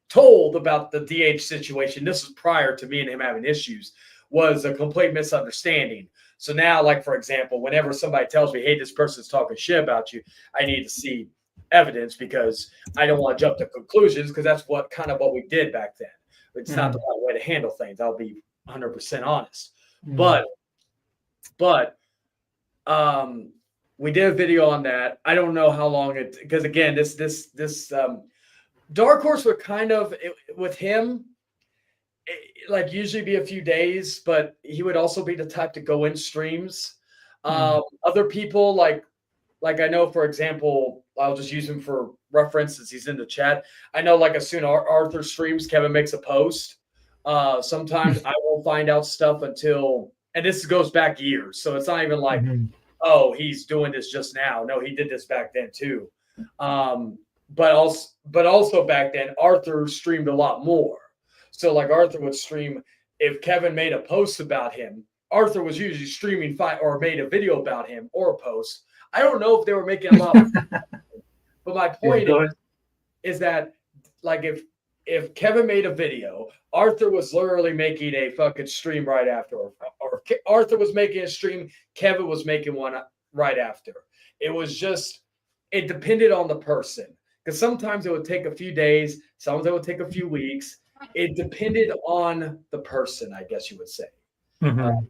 told about the DH situation. This was prior to me and him having issues. Was a complete misunderstanding. So now, like, for example, whenever somebody tells me, hey, this person's talking shit about you, I need to see evidence, because I don't want to jump to conclusions, because that's what we did back then. It's not the right way to handle things. I'll be 100% honest. But we did a video on that. I don't know how long it, because again, this Dark Horse would kind of, with him, like usually be a few days, but he would also be the type to go in streams. Other people like I know, for example, I'll just use him for reference since he's in the chat. I know, like, as soon as Arthur streams, Kevin makes a post. Sometimes I won't find out stuff until, and this goes back years, so it's not even like, oh, he's doing this just now. No, he did this back then too. But also back then, Arthur streamed a lot more. So like Arthur would stream, if Kevin made a post about him, Arthur was usually streaming or made a video about him or a post. I don't know if they were making a lot of but my point is that, like, if Kevin made a video, Arthur was literally making a fucking stream right after, or Arthur was making a stream, Kevin was making one right after. It depended on the person, because sometimes it would take a few days, sometimes it would take a few weeks. It depended on the person, I guess you would say. And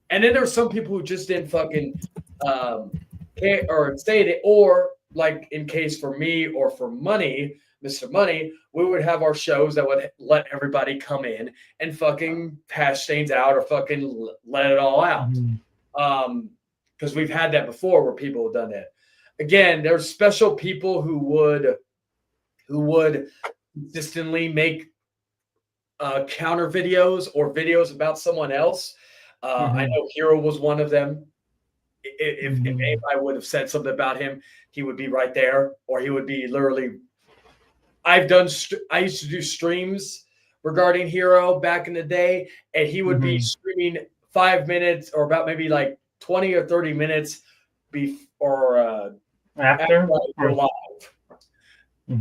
then there were some people who just didn't fucking or say it, or like in case for me or for Money, Mr. Money, we would have our shows that would let everybody come in and fucking hash things out or fucking let it all out. Because we've had that before where people have done that. Again, there's special people who would consistently make counter videos or videos about someone else. I know Hero was one of them. If anybody would have said something about him, he would be right there, or he would be literally. I used to do streams regarding Hero back in the day, and he would be streaming 5 minutes or about maybe like 20 or 30 minutes before after I go live.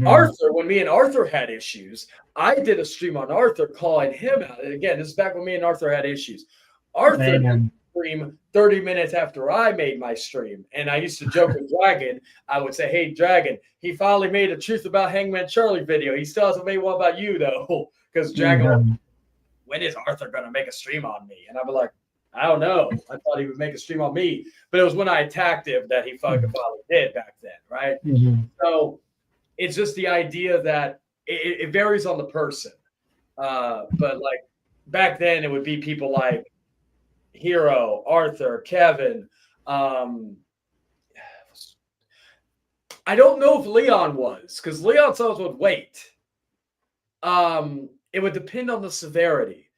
Arthur, when me and Arthur had issues, I did a stream on Arthur calling him out. And again, this is back when me and Arthur had issues. Arthur stream 30 minutes after I made my stream. And I used to joke with Dragon. I would say, hey, Dragon, he finally made a Truth About Hangman Charlie video. He still hasn't made one about you, though. Because Dragon, Mm-hmm. when is Arthur going to make a stream on me? And I'd be like, I don't know. I thought he would make a stream on me. But it was when I attacked him that he fucking finally did back then, right? Mm-hmm. So it's just the idea that it varies on the person. But like back then, it would be people like Hero, Arthur, Kevin. I don't know if Leon was, because Leon sometimes would wait. It would depend on the severity.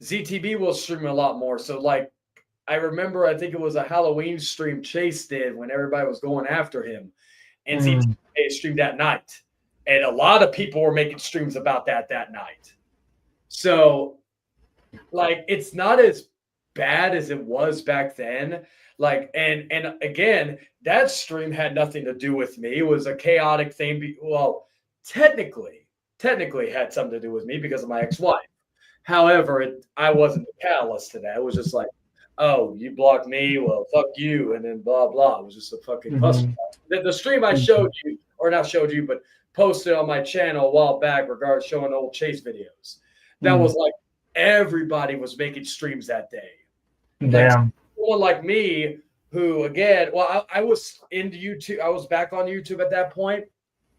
ZTB will stream a lot more. So like I remember, I think it was a Halloween stream Chase did when everybody was going after him, and ZTB streamed that night, and a lot of people were making streams about that night. So like it's not as bad as it was back then. Like and again, that stream had nothing to do with me. It was a chaotic thing. Well, technically had something to do with me because of my ex-wife. However, I wasn't the catalyst to that. It was just like, oh, you blocked me, well, fuck you, and then blah blah. It was just a fucking cluster. The stream I showed you, or not showed you, but posted on my channel a while back regarding showing old Chase videos. That was like everybody was making streams that day. Damn. Like, someone like me, who again, well, I was into YouTube. I was back on YouTube at that point,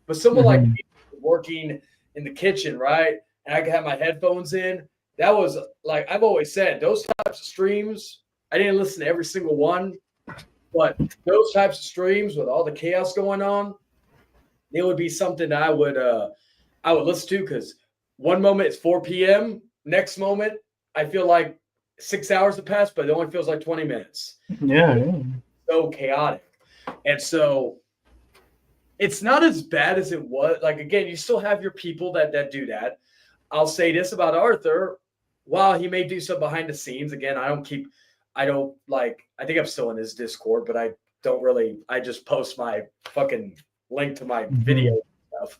but someone like me working in the kitchen, right? And I could have my headphones in. That was like I've always said, those types of streams. I didn't listen to every single one, but those types of streams with all the chaos going on, it would be something that I would listen to, because one moment it's 4 p.m. Next moment, I feel like 6 hours have passed, but it only feels like 20 minutes. Yeah. So chaotic. And so it's not as bad as it was. Like, again, you still have your people that do that. I'll say this about Arthur. While he may do some behind the scenes, again, I think I'm still in his Discord, but I just post my fucking link to my video and stuff.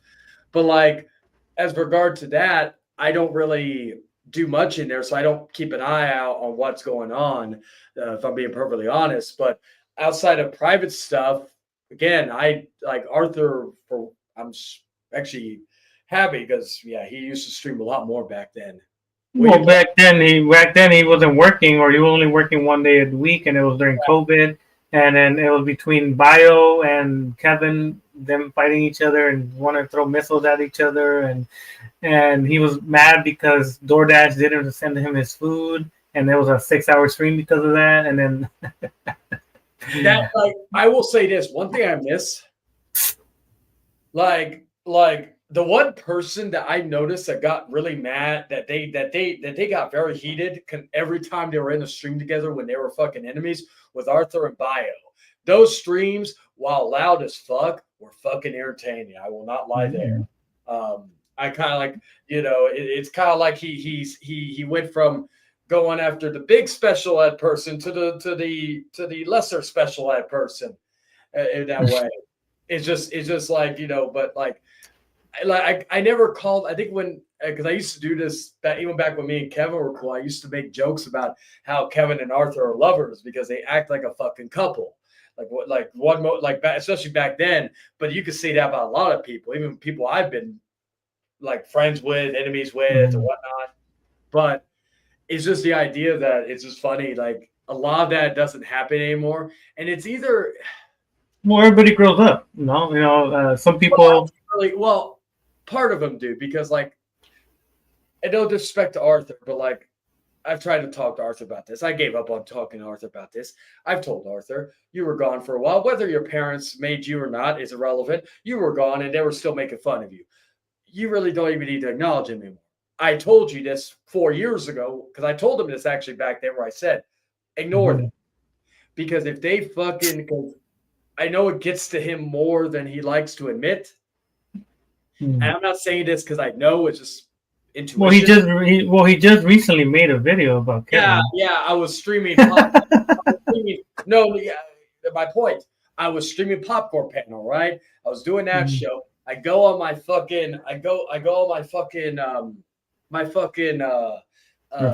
But like, as regard to that, I don't really do much in there, so I don't keep an eye out on what's going on, if I'm being perfectly honest. But outside of private stuff, again, I like Arthur. I'm actually happy because he used to stream a lot more back then. Well, back then he wasn't working, or he was only working one day a week, and it was during COVID. And then it was between Bio and Kevin, them fighting each other and wanting to throw missiles at each other, and he was mad because DoorDash didn't send him his food, and there was a 6-hour stream because of that. And then that, like, I will say this one thing I miss, like the one person that I noticed that got really mad, that they got very heated every time they were in a stream together when they were fucking enemies, with Arthur and Bio. Those streams, while loud as fuck, were fucking entertaining. I will not lie there. I kind of like, it's kind of like he went from going after the big special ed person to the lesser special ed person in that way. It's just like, but like I never called. I think because I used to do this even back when me and Kevin were cool, I used to make jokes about how Kevin and Arthur are lovers because they act like a fucking couple. Especially back then. But you could say that about a lot of people, even people I've been like friends with, enemies with, or whatnot. But it's just the idea that it's just funny. Like, a lot of that doesn't happen anymore, and it's either. Well, everybody grows up, some people. Part of them do, because like, and no disrespect to Arthur, but like, I've tried to talk to Arthur about this. I gave up on talking to Arthur about this. I've told Arthur, you were gone for a while. Whether your parents made you or not is irrelevant. You were gone, and they were still making fun of you. You really don't even need to acknowledge him anymore. I told you this 4 years ago, because I told him this actually back then, where I said, ignore them. Because if they fucking, I know it gets to him more than he likes to admit. And I'm not saying this because I know it's just intuition. Well, he just recently made a video about Kevin. Yeah, I was streaming. My point. I was streaming Popcorn Panel, right? I was doing that show. I go on my fucking. I go on my fucking. My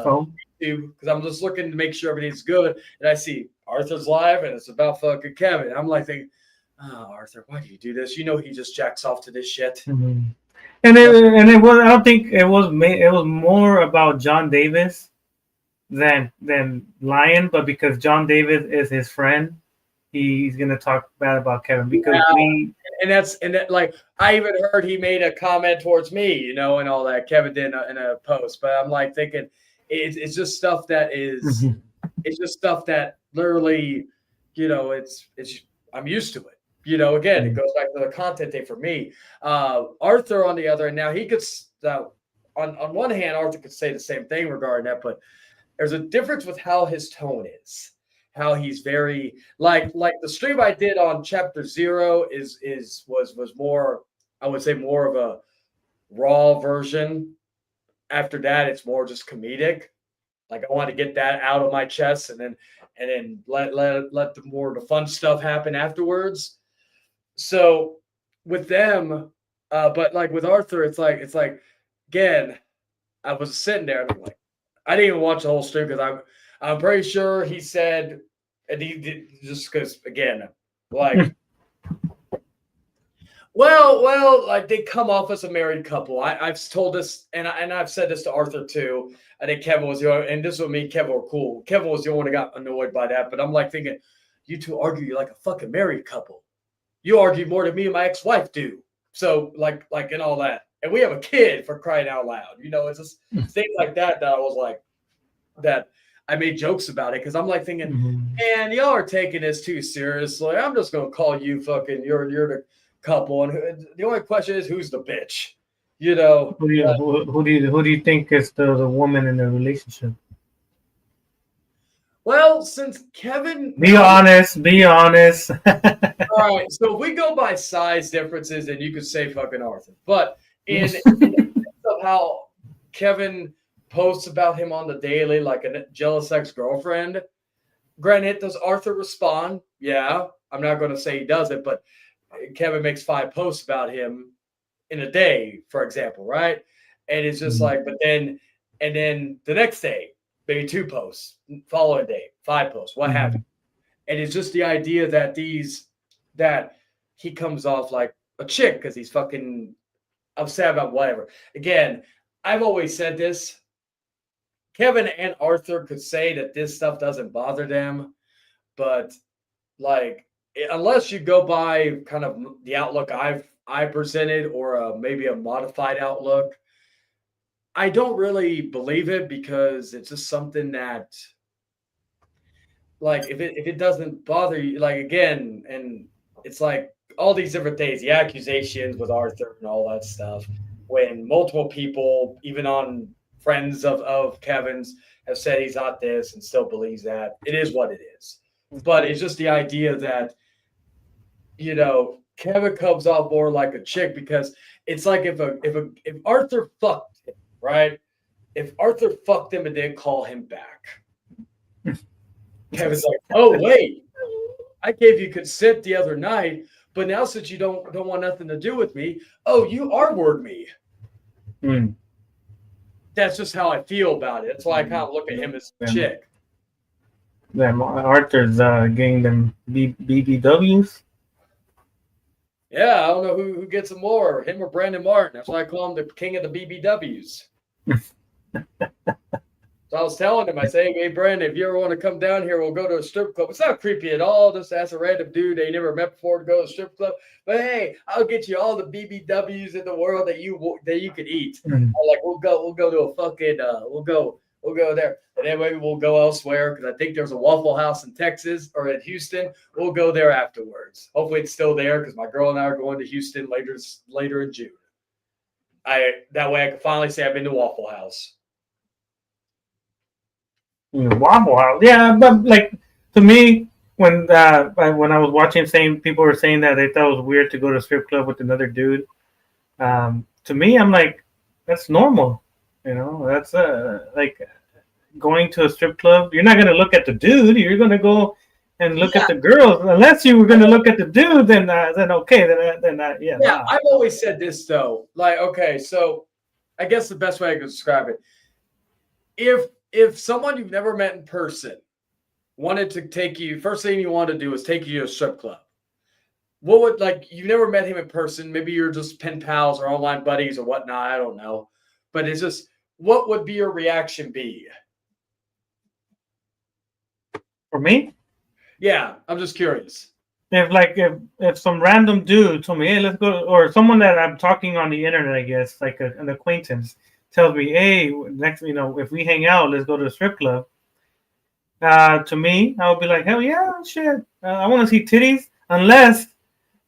phone. YouTube because I'm just looking to make sure everything's good, and I see Arthur's live, and it's about fucking Kevin. I'm like thinking, oh, Arthur, why do you do this? You know he just jacks off to this shit. Mm-hmm. And it was. I don't think it was. It was more about John Davis than Lion, but because John Davis is his friend, he's gonna talk bad about Kevin because like I even heard he made a comment towards me, you know, and all that. Kevin did in a post, but I'm like thinking it's just stuff that is it's just stuff that literally, you know, it's I'm used to it. You know, again, it goes back to the content day for me. Arthur, on the other, now he could on one hand, Arthur could say the same thing regarding that, but there's a difference with how his tone is. How he's very like the stream I did on chapter 0 was more, I would say, more of a raw version. After that, it's more just comedic. Like I want to get that out of my chest and then let the fun stuff happen afterwards. So with them, but like with Arthur, it's like again, I was sitting there and I'm like, I didn't even watch the whole stream because I'm pretty sure he said, and he did just because again, like, well, like they come off as a married couple. I've told this, and I've said this to Arthur too. I think Kevin was the only, and this was me. Kevin were cool. Kevin was the only one that got annoyed by that. But I'm like thinking, you two argue like a fucking married couple. You argue more than me and my ex-wife do. So like and all that. And we have a kid, for crying out loud. You know, it's just things like that I was like, that I made jokes about it because I'm like thinking, man, y'all are taking this too seriously. I'm just gonna call you fucking you're the couple, and the only question is who's the bitch, you know? Who do you think is the woman in the relationship? Well, since Kevin, be honest. All right, so if we go by size differences, then you could say fucking Arthur. But in the sense of how Kevin posts about him on the daily, like a jealous ex-girlfriend, granted, does Arthur respond? Yeah, I'm not going to say he doesn't, but Kevin makes 5 posts about him in a day, for example, right? And it's just like, but then, and then the next day, maybe 2 posts, following day, 5 posts, what have you. And it's just the idea that that he comes off like a chick because he's fucking upset about whatever. Again, I've always said this. Kevin and Arthur could say that this stuff doesn't bother them, but like, unless you go by kind of the outlook I presented or maybe a modified outlook, I don't really believe it because it's just something that, like, if it doesn't bother you, like, again, and it's like all these different things, the accusations with Arthur and all that stuff, when multiple people, even on friends of Kevin's, have said he's not this and still believes that, it is what it is. But it's just the idea that, you know, Kevin comes off more like a chick because it's like if Arthur fucked him, right? If Arthur fucked him and didn't call him back, Kevin's like, oh wait, I gave you consent the other night, but now since you don't want nothing to do with me, oh, you R-word me. That's just how I feel about it. That's why I kind of look at him as a chick. Yeah, Arthur's getting them BBWs. Yeah, I don't know who gets them more, him or Brandon Martin. That's why I call him the king of the BBWs. So I was telling him, I say, hey, Brandon, if you ever want to come down here, we'll go to a strip club. It's not creepy at all. Just ask a random dude they never met before to go to a strip club. But hey, I'll get you all the BBWs in the world that you could eat. I'm like, we'll go to a fucking we'll go there, and then maybe we'll go elsewhere because I think there's a Waffle House in Texas or in Houston. We'll go there afterwards. Hopefully it's still there because my girl and I are going to Houston later in June. That way I can finally say I've been to Waffle House. Waffle House, yeah, but like to me, when I was watching, people were saying that they thought it was weird to go to a strip club with another dude. To me, I'm like, that's normal, you know. That's like going to a strip club. You're not gonna look at the dude. You're gonna go and look at the girls. Unless you were gonna look at the dude, then okay, then yeah. Yeah, I've always said this though. Like, okay, so I guess the best way I could describe it, if if someone you've never met in person wanted to take you, first thing you want to do is take you to a strip club. What would like you've never met him in person? Maybe you're just pen pals or online buddies or whatnot. I don't know, but it's just what would be your reaction be? For me, Yeah, I'm just curious. if some random dude told me, hey, let's go, or someone that I'm talking on the internet, I guess, like an acquaintance, tells me, hey, next, if we hang out, let's go to a strip club. To me, I would be like, hell yeah, shit. I want to see titties, unless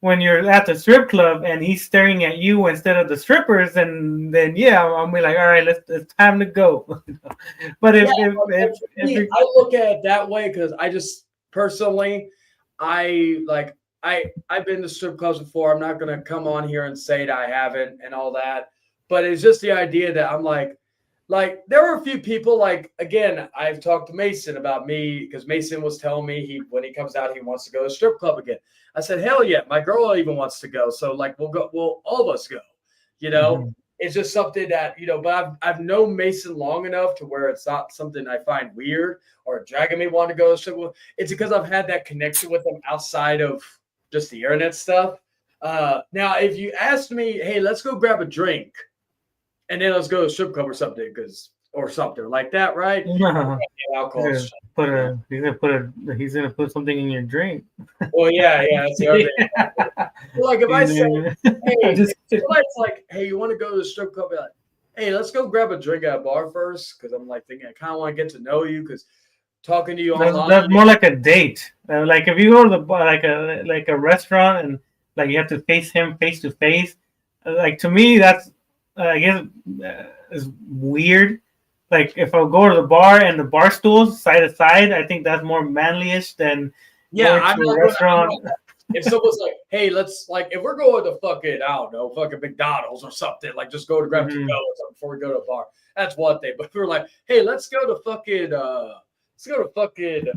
when you're at the strip club and he's staring at you instead of the strippers, and then yeah, I'll be like, all right, it's time to go. But Yeah, if you're, I look at it that way because I just personally, I've been to strip clubs before. I'm not gonna come on here and say that I haven't and all that, but it's just the idea that I'm like there were a few people like again I've talked to Mason about me because Mason was telling me when he comes out he wants to go to a strip club again. I said hell yeah, my girl even wants to go, so like we'll go, we'll all of us go, you know. Mhm. It's just something that but I've known Mason long enough to where it's not something I find weird or dragging me want to go to strip club. It's because I've had that connection with them outside of just the internet stuff. Now if you asked me, hey, let's go grab a drink and then let's go to a strip club or something or something like that, right? Alcohol. He's he's gonna put something in your drink. Well, yeah, that's the other thing. Like if I say, hey, it's like, hey, you want to go to the strip club? Be like, hey, let's go grab a drink at a bar first, because I'm like thinking I kind of want to get to know you, because talking to you online. That's more like a date. Like if you go to the bar, like a restaurant, and like you have to face him face to face. Like to me, that's I guess is weird. Like if I go to the bar and the bar stools side to side, I think that's more manly-ish than going I'm to not a restaurant. if someone's like, hey, let's like if we're going to fucking I don't know, fucking McDonald's or something, like just go to grab to go or something before we go to a bar. That's one thing. But if we're like, hey, let's go to fucking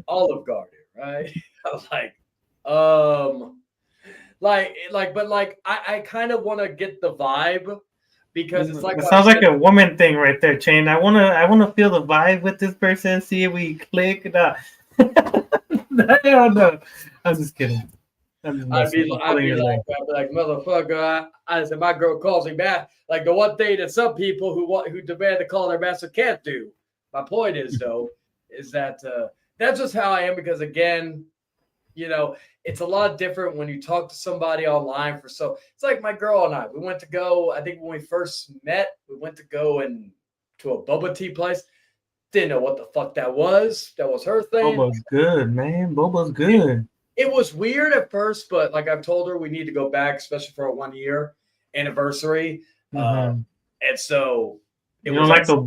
Olive Garden, right? I was like, I kind of want to get the vibe because it's like it sounds like a woman thing right there, Chain. I wanna feel the vibe with this person, see if we click. No. No, I'm just kidding. I'd be like, motherfucker. I said, my girl calls me back. Like the one thing that some people who demand to call their master can't do. My point is, though, is that that's just how I am because, again, it's a lot different when you talk to somebody online it's like my girl and I, we went to go, I think when we first met, we went to go to a boba tea place. Didn't know what the fuck that was. That was her thing. Boba's good, man. Boba's good. It was weird at first, but like I've told her, we need to go back, especially for a 1-year anniversary. Mm-hmm. And so you don't like the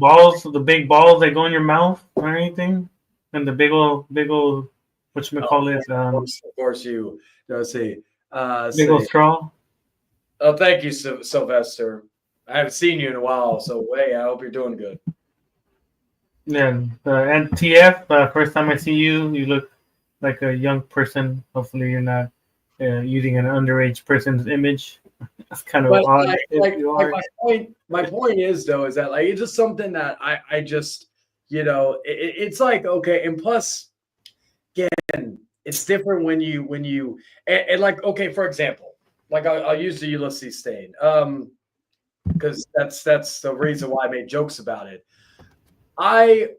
big balls that go in your mouth or anything, and the big old whatchamacallit, of course you see. Big old straw. Oh, thank you, Sylvester. I haven't seen you in a while, so hey, I hope you're doing good. Yeah, and TF, first time I see you, you look like a young person. Hopefully, you're not using an underage person's image. That's kind of odd. My point is though, is that like it's just something that I just it's like okay, and plus again, it's different when you and like okay, for example, like I'll use the Ulysses Stain, because that's the reason why I made jokes about it.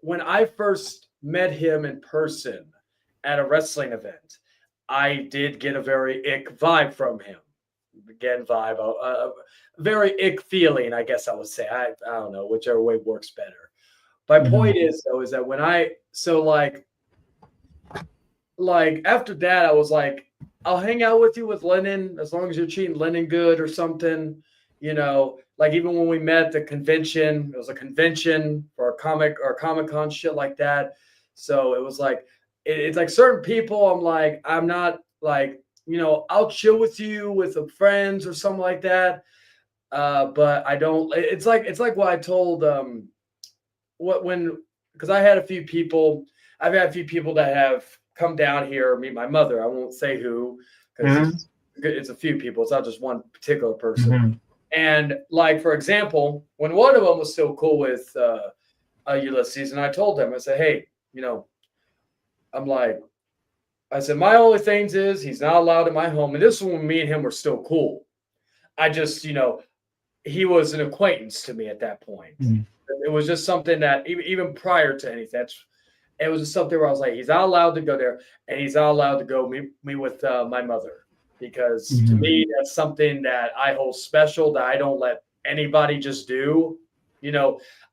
When I first met him in person at a wrestling event, I did get a very ick vibe from him. Again, vibe, a very ick feeling, I guess I would say. I don't know, whichever way works better. My point is though, is that when like after that, I was like, I'll hang out with you with Lennon as long as you're treating Lennon good or something. Like even when we met at the convention, it was a convention for a Comic-Con shit like that. So it was like, it's like certain people, I'm not like, I'll chill with you with some friends or something like that. But I don't, it's like what I told, because I've had a few people that have come down here, meet my mother. I won't say who, because it's a few people. It's not just one particular person. And like, for example, when one of them was still cool with Ulysses, and I told him, I said, hey, I'm like, I said, my only things is he's not allowed in my home. And this is when me and him were still cool. I just, he was an acquaintance to me at that point. Mhm. It was just something that even prior to anything, it was just something where I was like, he's not allowed to go there, and he's not allowed to go meet me with my mother, because to me that's something that I hold special, that I don't let anybody just do.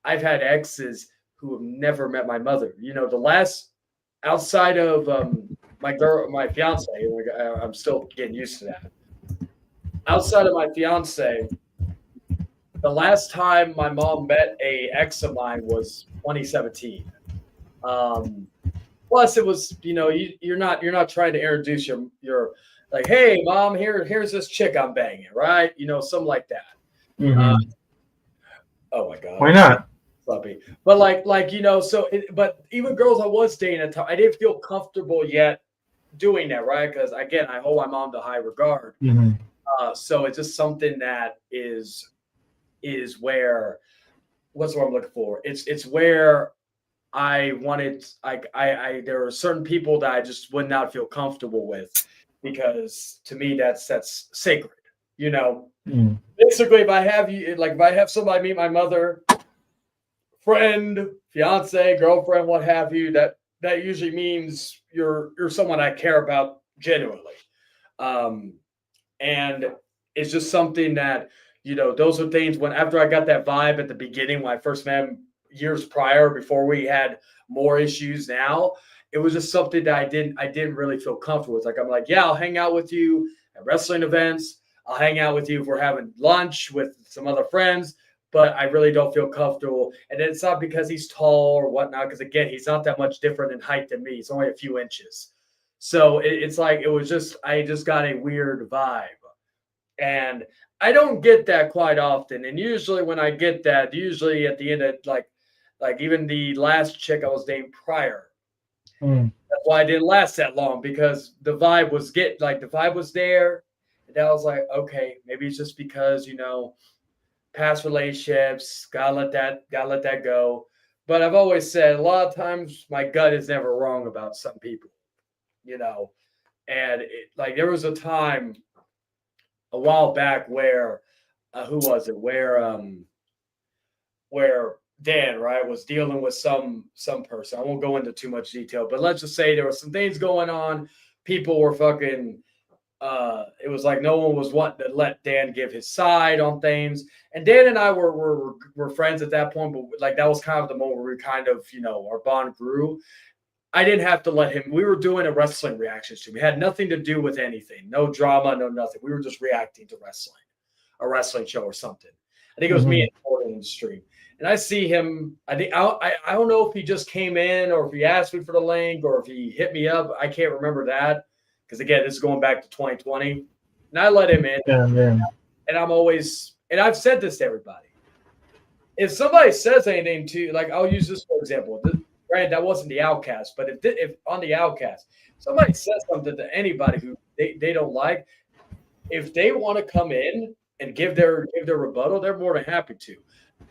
I've had exes who have never met my mother. The last outside of my fiance, I'm still getting used to that. Outside of my fiance, the last time my mom met a ex of mine was 2017. Plus, it was you're not trying to introduce your like, hey mom, here's this chick I'm banging, right? Something like that. Oh my god, why not? Sloppy. But but even girls I was dating at the time, I didn't feel comfortable yet doing that, right? Because again, I hold my mom to high regard. So it's just something that is where, what's what I'm looking for? It's where I wanted, I there are certain people that I just would not feel comfortable with, because to me that's sacred. Basically, if I have somebody meet my mother, friend, fiance, girlfriend, what have you, that usually means you're someone I care about genuinely. And it's just something that, those are things when, after I got that vibe at the beginning, when I first met him years prior, before we had more issues now, it was just something that I didn't really feel comfortable with. Like, I'm like, yeah, I'll hang out with you at wrestling events. I'll hang out with you if we're having lunch with some other friends, but I really don't feel comfortable. And it's not because he's tall or whatnot, because again, he's not that much different in height than me. He's only a few inches. So it's like, I just got a weird vibe. And I don't get that quite often. And usually when I get that, usually at the end of like even the last chick I was dating prior, that's why I didn't last that long, because the vibe was there. And I was like, okay, maybe it's just because, past relationships, gotta let that go. But I've always said, a lot of times my gut is never wrong about some people, and there was a time a while back where who was it? Where Dan, right, was dealing with some person. I won't go into too much detail, but let's just say there were some things going on. People were fucking. It was like no one was wanting to let Dan give his side on things, and Dan and I were friends at that point. But that was kind of the moment where we kind of, our bond grew. I didn't have to let him. We were doing a wrestling reaction stream. It had nothing to do with anything. No drama, no nothing. We were just reacting to wrestling, a wrestling show or something. I think it was me and Jordan in the stream. And I see him. I don't know if he just came in or if he asked me for the link or if he hit me up. I can't remember that, because again, this is going back to 2020. And I let him in. Yeah. And I've said this to everybody. If somebody says anything to you, I'll use this for example. Right, that wasn't the Outcast, but if on the Outcast, somebody says something to anybody who they don't like, if they want to come in and give their rebuttal, they're more than happy to.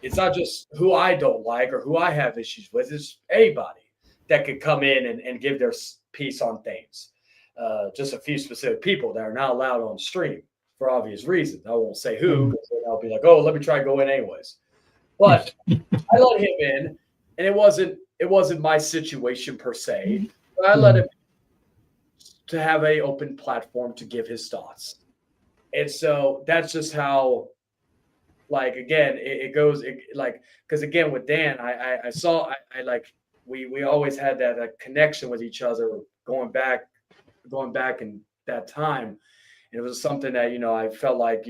It's not just who I don't like or who I have issues with. It's anybody that could come in and give their piece on things. Just a few specific people that are not allowed on stream for obvious reasons. I won't say who, because then I'll be like, oh, let me try to go in anyways. But I let him in, and it wasn't my situation per se, but I let him to have an open platform to give his thoughts. And so that's just how, again, it goes, because again, with Dan, I saw, we always had that connection with each other going back in that time. And it was something that, I felt like,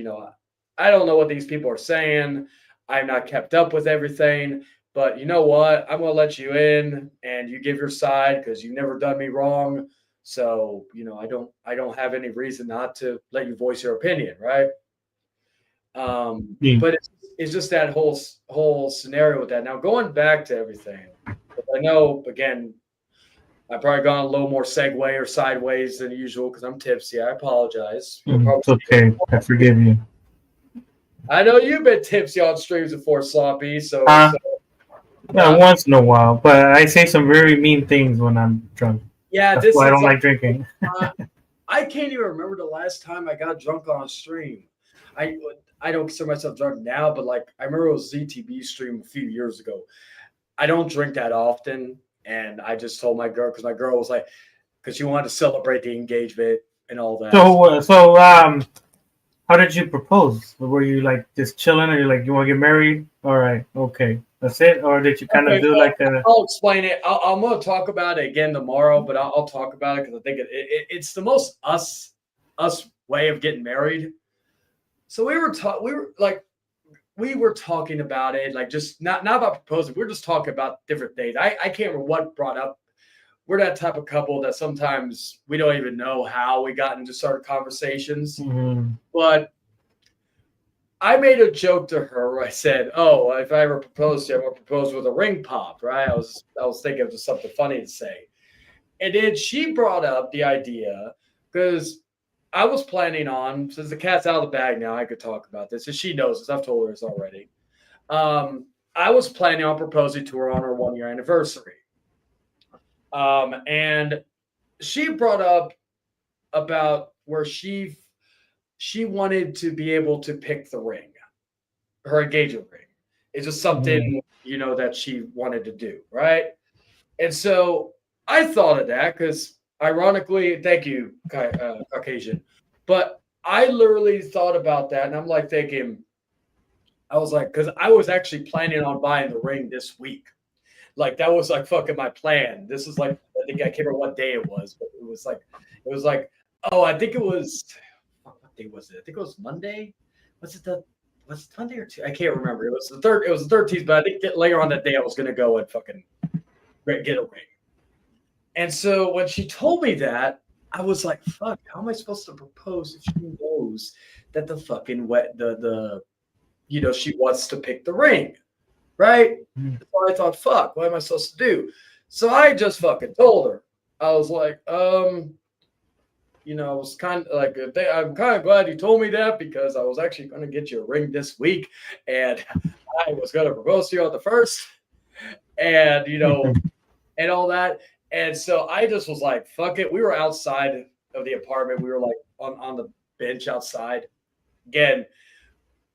I don't know what these people are saying. I'm not kept up with everything. But you know what? I'm going to let you in and you give your side, because you've never done me wrong. So, I don't have any reason not to let you voice your opinion, right? But it's just that whole scenario with that. Now, going back to everything, I know, again, I've probably gone a little more segue or sideways than usual because I'm tipsy. I apologize. It's okay. I forgive you. I know you've been tipsy on streams before, Sloppy. So Yeah, once in a while, but I say some very mean things when I'm drunk. Yeah, That's this why I is don't like drinking. I can't even remember the last time I got drunk on a stream. I I don't consider myself drunk now, but like I remember it was ZTB stream a few years ago. I don't drink that often, and I just told my girl because my girl was like, because she wanted to celebrate the engagement and all that. So, how did you propose? Were you like just chilling, or you like you want to get married? All right, okay, that's it, or did you kind of Okay, do well, like a? I'll explain it. I'm going to talk about it again tomorrow, but I'll talk about it because I think it's the most us way of getting married. So we were talking about it, like just not about proposing. We're just talking about different things. I can't remember what brought up. We're that type of couple that sometimes we don't even know how we got into certain conversations. Mhm. But I made a joke to her where I said, "Oh, if I ever propose to you, I'm gonna propose with a ring pop." Right? I was thinking of just something funny to say, and then she brought up the idea because I was planning on, since the cat's out of the bag now, I could talk about this, and she knows this. I've told her this already. I was planning on proposing to her on her 1 year anniversary. And she brought up about where she wanted to be able to pick the ring, her engagement ring. It's just Mhm. something, that she wanted to do, right? And so I thought of that because, ironically, thank you, Caucasian, but I literally thought about that, and I'm like thinking, I was like, because I was actually planning on buying the ring this week. Like that was like fucking my plan. This is like I think I can't remember what day it was, but it was like oh I think it was what day was it? I think it was Monday. Was it Monday or two? I can't remember. It was the third. It was the 13th, but I think later on that day I was gonna go and fucking get a ring. And so when she told me that, I was like, fuck, how am I supposed to propose if she knows that the fucking wet the she wants to pick the ring, right? So I thought, fuck, what am I supposed to do? So I just fucking told her. I was like, I was kind of like, I'm kind of glad you told me that because I was actually going to get you a ring this week, and I was going to propose to you on the first, and and all that. And so I just was like, fuck it. We were outside of the apartment. We were like on the bench outside. Again,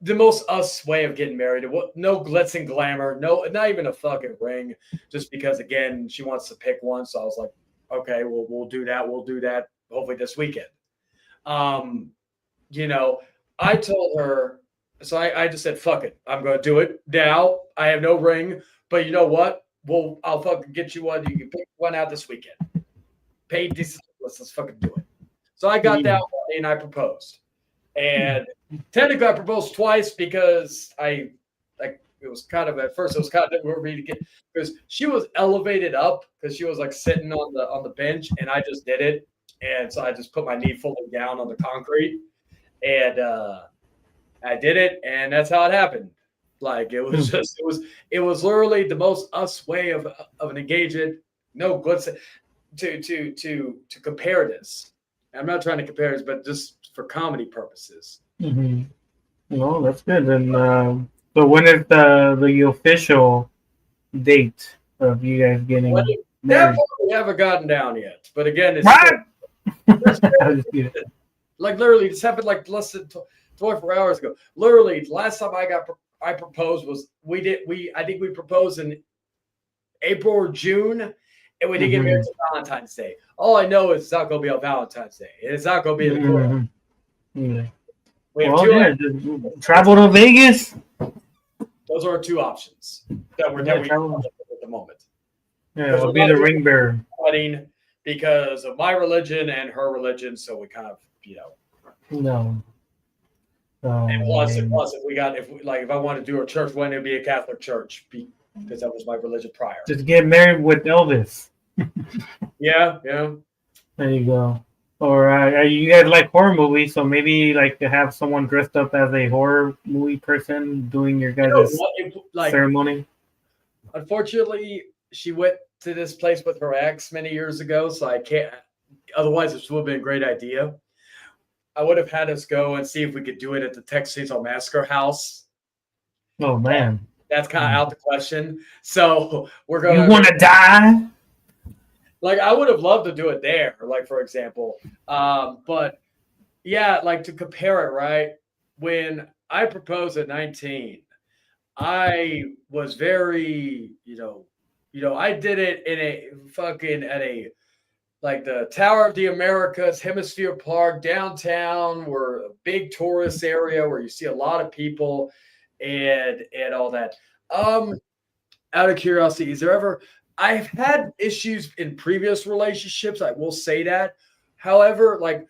the most us way of getting married. No glitz and glamour, no, not even a fucking ring. Just because, again, she wants to pick one. So I was like, okay, well, we'll do that. We'll do that. Hopefully this weekend. Um, you know, I told her. So I just said, fuck it. I'm going to do it now. I have no ring, but you know what? I'll fucking get you one. You can pick one out this weekend. Pay decent. Let's fucking do it. So I got that Yeah. one and I proposed. And technically, I proposed twice because it was kind of, at first it was kind of difficult for me to get, because she was elevated up because she was like sitting on the bench and I just did it, and so I just put my knee fully down on the concrete, and I did it, and that's how it happened. Like it was literally the most us way of an engagement. No glitz to compare this. I'm not trying to compare this, but just for comedy purposes. Mm-hmm. No, that's good. And so when is the official date of you guys Well, getting that married? part we haven't gotten down yet. But again, it's still What? I just get it. like literally this happened like less than 24 hours ago. Literally, last time I proposed was I think we proposed in April or June, and we didn't get married Mm-hmm. until Valentine's Day. All I know is it's not going to be on Valentine's Day. It's not going to be in the club. Mm-hmm. Yeah. We have Well, two. yeah, just travel to Vegas. Those are our two options Yeah, that we travel. at the moment. Yeah, Because I'll we're be not the doing ring bearer. wedding because of my religion and her religion. So we kind of, No. Oh plus, man. plus if I want to do a church wedding, it'd be a Catholic church because that was my religion prior. Just get married with Elvis. Yeah, yeah. There you go. Or you guys like horror movies, so maybe like to have someone dressed up as a horror movie person doing your You know guys' what? ceremony. Unfortunately, she went to this place with her ex many years ago, so I can't. Otherwise, this would have been a great idea. I would have had us go and see if we could do it at the Texas Chainsaw Massacre house. Oh man. That's kind of out the question. So we're You gonna want to die? like I would have loved to do it there, like for example. But yeah, like to compare it, right? When I proposed at 19, I was very, I did it in a fucking at a like the Tower of the Americas, Hemisphere Park, downtown, were a big tourist area where you see a lot of people and all that. Um, Out of curiosity, is there ever I've had issues in previous relationships, I will say that. However, like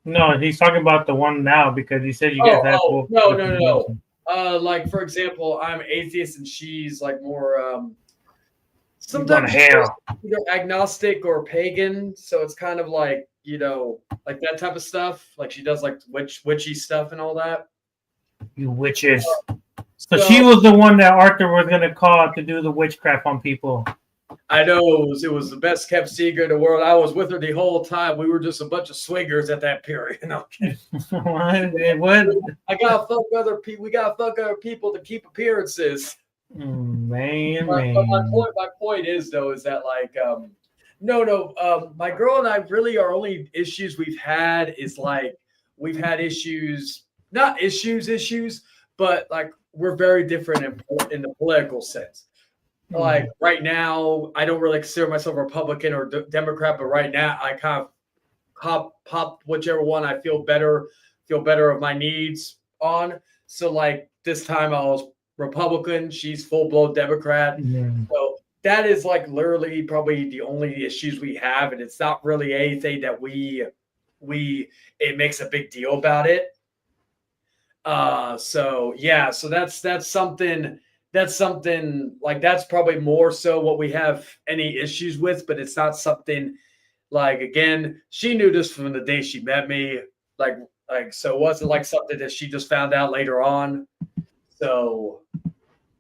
No, he's talking about the one now because he said you guys had both no, no, different no, views. no. Like for example, I'm atheist and she's like more You're going to sometimes hell. either agnostic or pagan, so it's kind of like like that type of stuff. Like she does like witchy stuff and all that. You witches. So So she was the one that Arthur was going to call to do the witchcraft on people. I know it was the best kept secret in the world. I was with her the whole time. We were just a bunch of swingers at that period. No, I'm kidding. What? I gotta fuck other people. We gotta fuck other people to keep appearances. Man, But man. my point is though is that like no, my girl and I really our only issues we've had is like we've had issues, not issues, but like we're very different in the political sense. Like right now, I don't really consider myself Republican or Democrat, but right now I kind of pop whichever one I feel better of my needs on. So like this time I was Republican, she's full blown Democrat. Mm. So that is like literally probably the only issues we have, and it's not really anything that we it makes a big deal about it. So yeah, so that's something like that's probably more so what we have any issues with, but it's not something like again, she knew this from the day she met me. Like so it wasn't like something that she just found out later on. So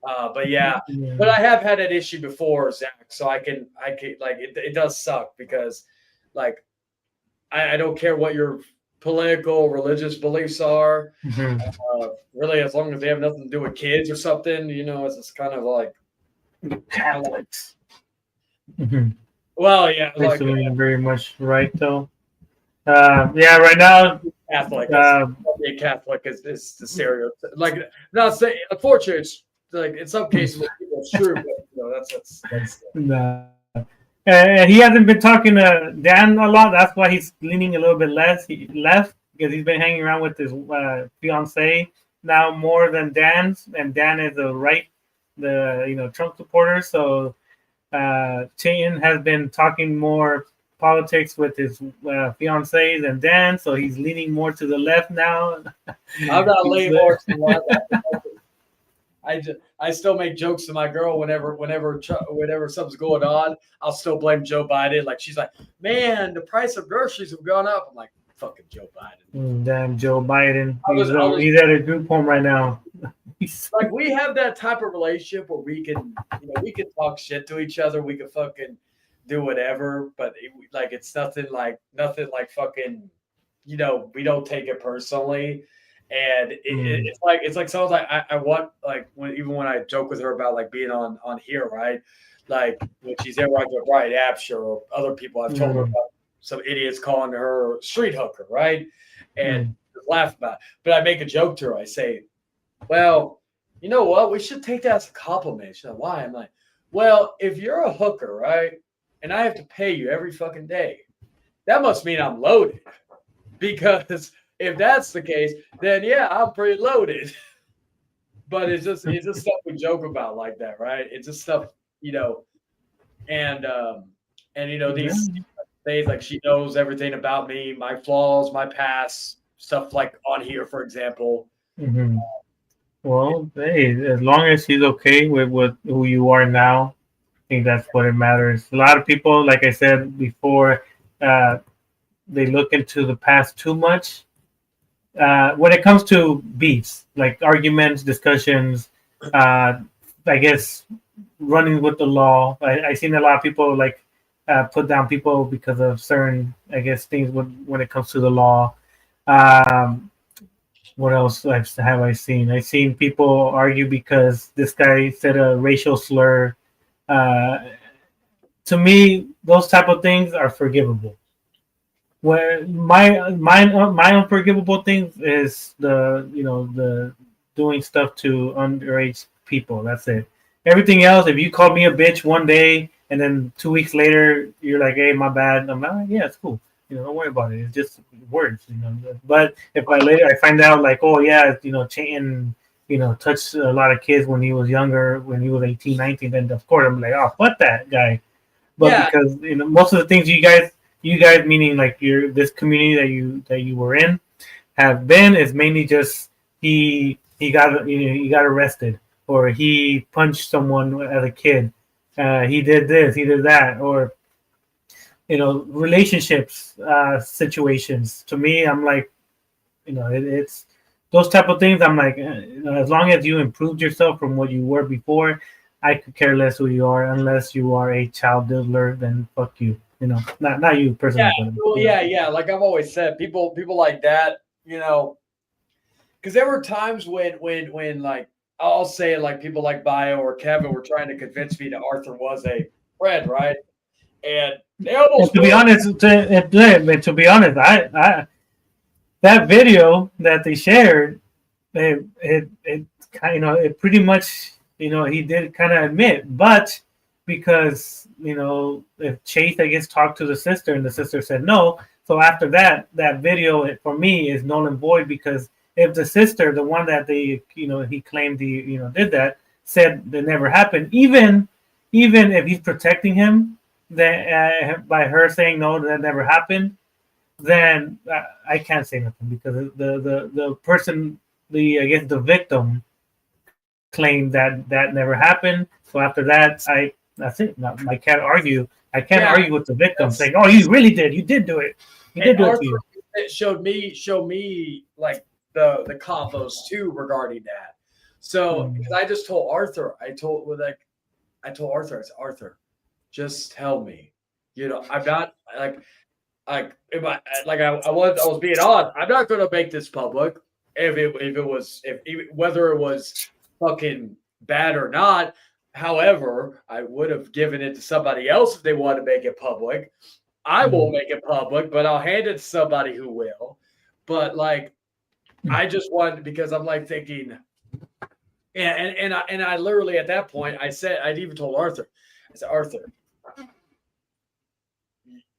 but yeah, but I have had that issue before, Zach. So I can like it does suck because like I don't care what your political religious beliefs are. Really, as long as they have nothing to do with kids or something, it's just kind of like Catholics. well, yeah, like Basically, very much right though. Yeah, right now. Catholic. Being Catholic is the stereotype. Like, not saying, unfortunately, it's like in some cases it's true, but that's Nah. He hasn't been talking to Dan a lot. That's why he's leaning a little bit left because he's been hanging around with his fiance now more than Dan's, and Dan is the Trump supporter. So Chayton has been talking more politics with his fiance than Dan, so he's leaning more to the left now. I'm not leaning more to the left. I still make jokes to my girl whenever something's going on. I'll still blame Joe Biden. Like she's like, man, the price of groceries have gone up. I'm like, fucking Joe Biden. Damn Joe Biden. He's at a group home right now. Like we have that type of relationship where we can talk shit to each other. We can fucking do whatever, but it's nothing like fucking. We don't take it personally. And it's like someone's like I want like when I joke with her about like being on here, right? Like when she's there like with Brian Absher or other people, I've told her about some idiots calling her street hooker, right? And laugh about it. But I make a joke to her. I say, well, you know what? We should take that as a compliment. She's like, why? I'm like, well, if you're a hooker, right? And I have to pay you every fucking day, that must mean I'm loaded. Because if that's the case, then yeah, I'm pretty loaded. But it's just stuff we joke about like that, right? It's just stuff, and these things like she knows everything about me, my flaws, my past, stuff like on here, for example. Well, hey, as long as she's okay with who you are now, I think that's what it matters. A lot of people, like I said before, they look into the past too much. When it comes to beefs, like arguments, discussions, I guess running with the law. I've seen a lot of people put down people because of certain, I guess, things when it comes to the law. What else have I seen? I've seen people argue because this guy said a racial slur. Uh, to me, those type of things are forgivable. Where my unforgivable things is the doing stuff to underage people. That's it. Everything else, if you call me a bitch one day and then 2 weeks later you're like, hey, my bad, I'm like, yeah, it's cool. Don't worry about it. It's just words. But if I find out like, oh yeah, Chayton, touched a lot of kids when he was younger, when he was 18, 19, then of course I'm like, oh, fuck that guy. But Yeah, because most of the things you guys meaning like this community that you were in have been is mainly just he got arrested, or he punched someone as a kid, he did this, he did that, or relationships, situations. To me, I'm like, it's those type of things. I'm like, as long as you improved yourself from what you were before, I could care less who you are, unless you are a child diddler. Then fuck you. Not you yeah, personally, but well, yeah. Like I've always said, people like that, because there were times when like I'll say it, like people like Bio or Kevin were trying to convince me that Arthur was a friend, right? And they And almost to be ruined. honest, to be honest, I that video that they shared, it it pretty much, he did kind of admit, but because if Chase, I guess, talked to the sister and the sister said no, so after that video, for me, is null and void, because if the sister, the one that he claimed did that, said that never happened, even if he's protecting him, that by her saying no, that never happened, then I can't say nothing, because the person, I guess the victim, claimed that never happened. So after that, that's it. No, I can't argue. I can't Yeah, argue with the victim that's saying, "Oh, you really did. You did do it. You and did do it to Arthur you." showed me like the combos too regarding that. So because Mm. I just told Arthur, I told Arthur, I said, Arthur, just tell me, I'm not like if I was being honest, I'm not gonna make this public if it was if even, whether it was fucking bad or not. However, I would have given it to somebody else if they wanted to make it public. I won't Mm. make it public, but I'll hand it to somebody who will. But like, I just wanted, because I'm like thinking, and I literally at that point I said, I'd even told Arthur, I said, Arthur,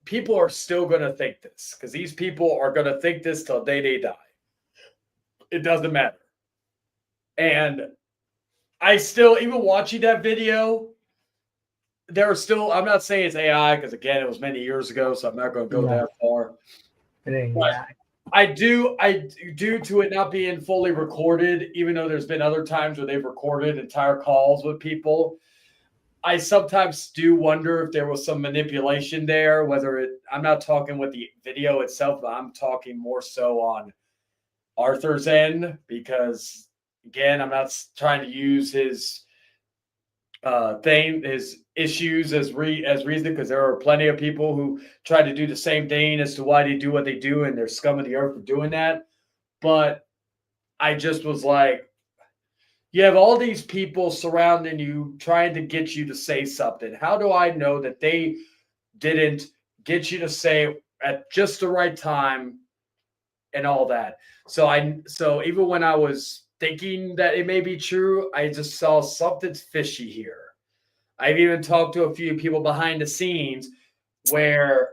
people are still gonna think this, because these people are gonna think this till day they die. It doesn't matter. And I still, even watching that video, there are still, I'm not saying it's AI, because again, it was many years ago, so I'm not going to go No, that far. it ain't. But Yeah. I due to it not being fully recorded, even though there's been other times where they've recorded entire calls with people, I sometimes do wonder if there was some manipulation there. I'm not talking with the video itself, but I'm talking more so on Arthur's end, because again, I'm not trying to use his issues as reason, because there are plenty of people who try to do the same thing as to why they do what they do, and they're scum of the earth for doing that. But I just was like, you have all these people surrounding you trying to get you to say something. How do I know that they didn't get you to say at just the right time and all that? So even when I was thinking that it may be true, I just saw something's fishy here. I've even talked to a few people behind the scenes where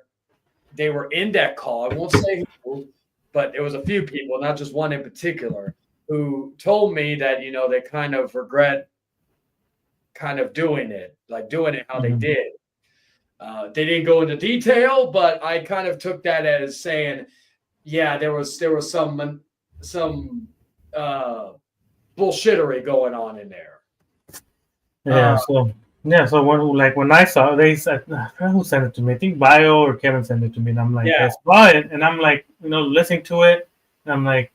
they were in that call. I won't say who, but it was a few people, not just one in particular, who told me that they kind of regret kind of doing it, like doing it how they Mhm. did. They didn't go into detail, but I kind of took that as saying, yeah, there was some uh, bullshittery going on in there. Yeah. So when I saw, they said, I forgot who sent it to me. I think Bio or Kevin sent it to me, and I'm like, Yeah, I saw it, and I'm like, listening to it, and I'm like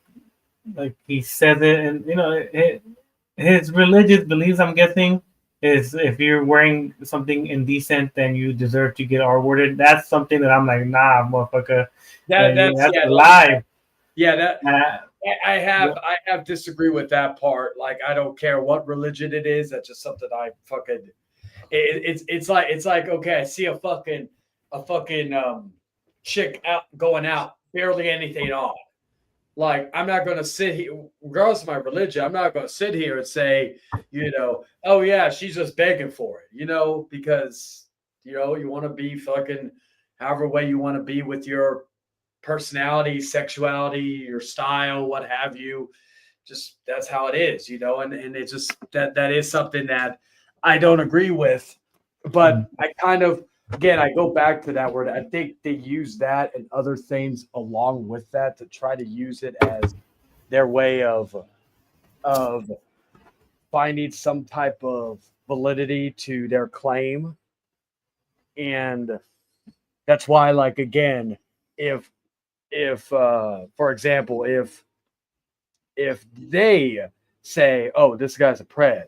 he says it, and his religious beliefs, I'm guessing, is if you're wearing something indecent, then you deserve to get R-worded. That's something that I'm like, nah, motherfucker, that yeah, that's that's yeah, a like lie. yeah that Uh, I have disagree with that part. Like, I don't care what religion it is. That's just something I fucking. It's like okay, I see a fucking chick out going out, barely anything on. Like, I'm not going to sit here, regardless of my religion, I'm not going to sit here and say, oh yeah, she's just begging for it, because you want to be fucking however way you want to be with your personality, sexuality, your style, what have you. Just that's how it is, and it's just that is something that I don't agree with. But I kind of again I go back to that word. I think they use that and other things along with that to try to use it as their way of finding some type of validity to their claim. And that's why, like, again, if for example, if they say, "Oh, this guy's a pred,"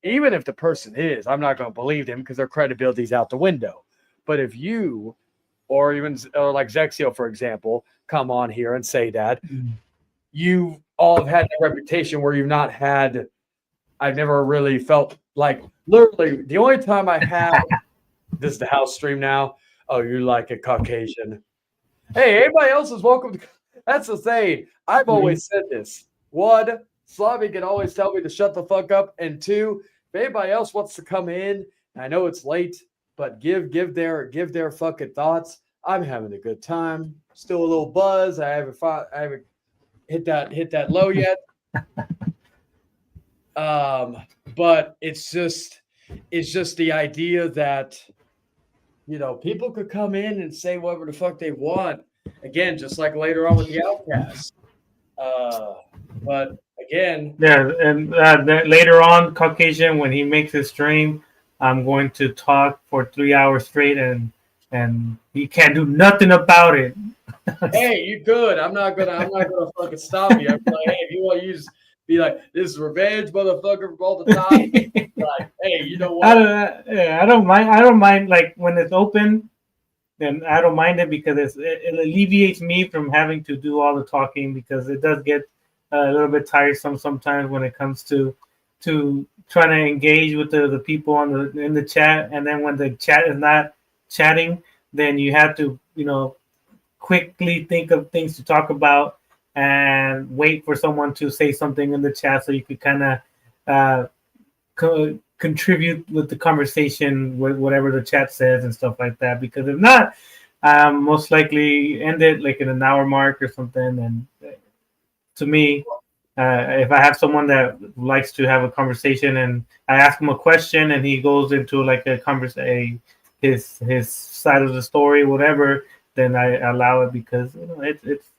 even if the person is, I'm not going to believe them because their credibility's out the window. But if you, or even like Zexio, for example, come on here and say that, you all have had that reputation where you've not had. I've never really felt like literally the only time I have. This is the house stream now. Oh, you like a Caucasian. Hey, everybody else is welcome to. That's the thing. I've always said this. One, Slavi can always tell me to shut the fuck up. And two, if anybody else wants to come in, I know it's late, but give their fucking thoughts. I'm having a good time. Still a little buzz. I haven't hit that low yet. But it's just the idea that people could come in and say whatever the fuck they want. Again, just like later on with the Outcast. But again, yeah, and later on, Caucasian, when he makes his stream, I'm going to talk for 3 hours straight, and he can't do nothing about it. Hey, you could. I'm not gonna fucking stop you. I'm like, hey, if you want to be like, this is revenge, motherfucker, from all the time. Like, hey, you know what? I don't mind. I don't mind, like, when it's open. Then I don't mind it because it alleviates me from having to do all the talking, because it does get a little bit tiresome sometimes when it comes to trying to engage with the people in the chat, and then when the chat is not chatting, then you have to quickly think of things to talk about and wait for someone to say something in the chat so you could kind of contribute with the conversation with whatever the chat says and stuff like that. Because if not, most likely end it like in an hour mark or something. And to me, if I have someone that likes to have a conversation and I ask him a question and he goes into like a conversation, his side of the story, whatever, then I allow it, because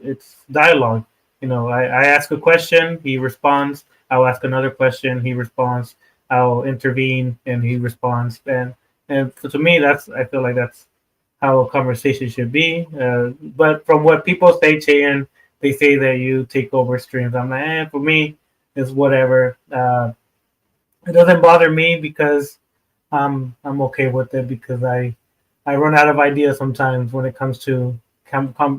it's dialogue. I ask a question, he responds. I'll ask another question, he responds. I'll intervene and he responds. And to me, I feel like that's how a conversation should be. But from what people say, Cheyenne, they say that you take over streams. I'm like, for me, it's whatever. It doesn't bother me because I'm okay with it, because I run out of ideas sometimes when it comes to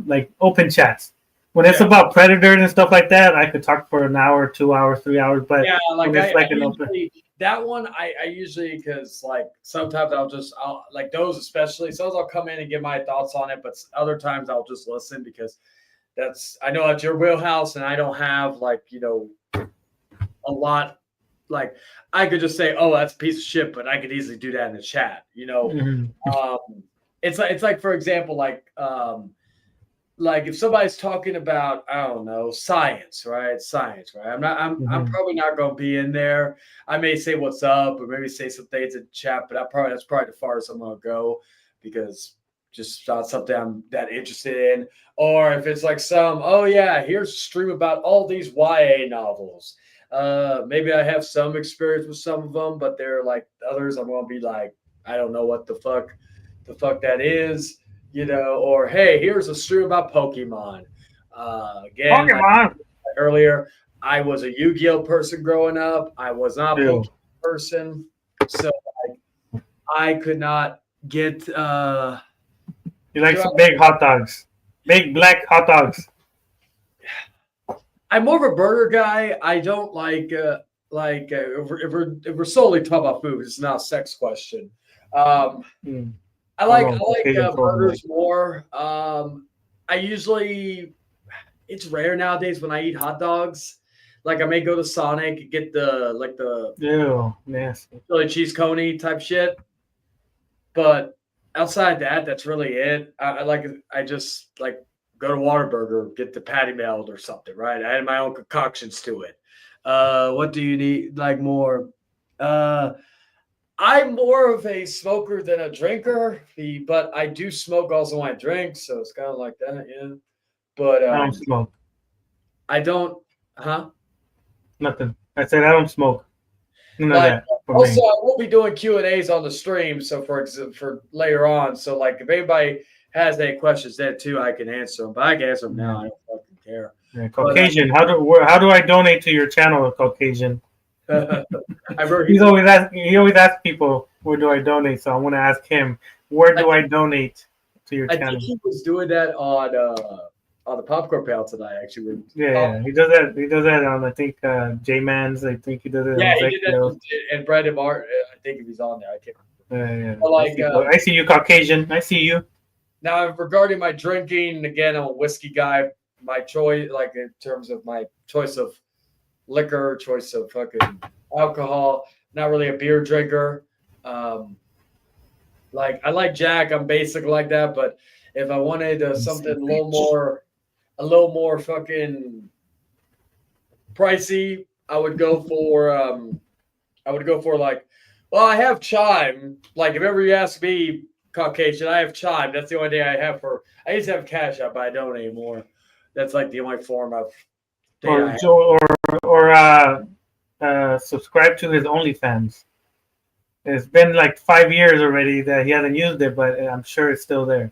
like open chats. When it's about predators and stuff like that, I could talk for an hour, 2 hours, 3 hours. But yeah, like that one, I usually, because like sometimes I'll like those especially. Sometimes I'll come in and give my thoughts on it, but other times I'll just listen, because I know that's your wheelhouse, and I don't have like a lot. Like, I could just say, "Oh, that's a piece of shit," but I could easily do that in the chat. It's like for example, like if somebody's talking about, I don't know, science, right? I'm probably not going to be in there. I may say what's up, or maybe say some things in chat, but that's probably the farthest I'm going to go, because just not something I'm that interested in. Or if it's like oh yeah, here's a stream about all these YA novels. Maybe I have some experience with some of them, but they're like others, I'm going to be like, I don't know what the fuck that is. Or hey, here's a stream about Pokemon. Again, like earlier, I was a Yu-Gi-Oh person growing up. I was not a Pokemon person, so I could not get. You like some big hot dogs, big black hot dogs. I'm more of a burger guy. I don't if we're solely talking about food, it's not a sex question. Um, Hmm. I I don't like know. Caucasian told me. burgers more. I usually it's rare nowadays when I eat hot dogs. Like I may go to Sonic, get the Ew, nasty. Philly cheese coney type shit, but outside that, that's really it. I just like go to Whataburger, get the patty melt or something, right? I add my own concoctions to it. What do you need like more? Uh, I'm more of a smoker than a drinker, but I do smoke also when I drink, so it's kind of like that, yeah. But I don't smoke. I don't, huh? Nothing. I said I don't smoke. None of Like that for also, me. I will be doing Q&As on the stream, so for later on. So like, if anybody has any questions then too, I can answer them. But I can answer them now. I don't fucking care. Yeah, But Caucasian. How do I donate to your channel, Caucasian? I remember He always asks people where do I donate. So I want to ask him where do I donate to your I think channel. he was doing that on the popcorn panel tonight. Actually, Yeah, he does that. He does that on I think J Man's. I think he does it yeah, on he did Zexio. that. And Brandon Martin, I think if he's on there, I can't. Yeah. But like I see you, Caucasian. I see you. now, regarding my drinking, again, I'm a whiskey guy. My choice, like in terms of my choice of liquor, choice of fucking alcohol. Not really a beer drinker. Like I like Jack. I'm basic like that. But if I wanted something a little more fucking pricey, I would go for like, well, I have chime. Like if ever you ask me, Caucasian, I have chime. That's the only thing I have for. I used to have Cash App, but I don't anymore. That's like the only form of data I have. Or subscribe to his OnlyFans. It's been like 5 years already that he hasn't used it, but I'm sure it's still there.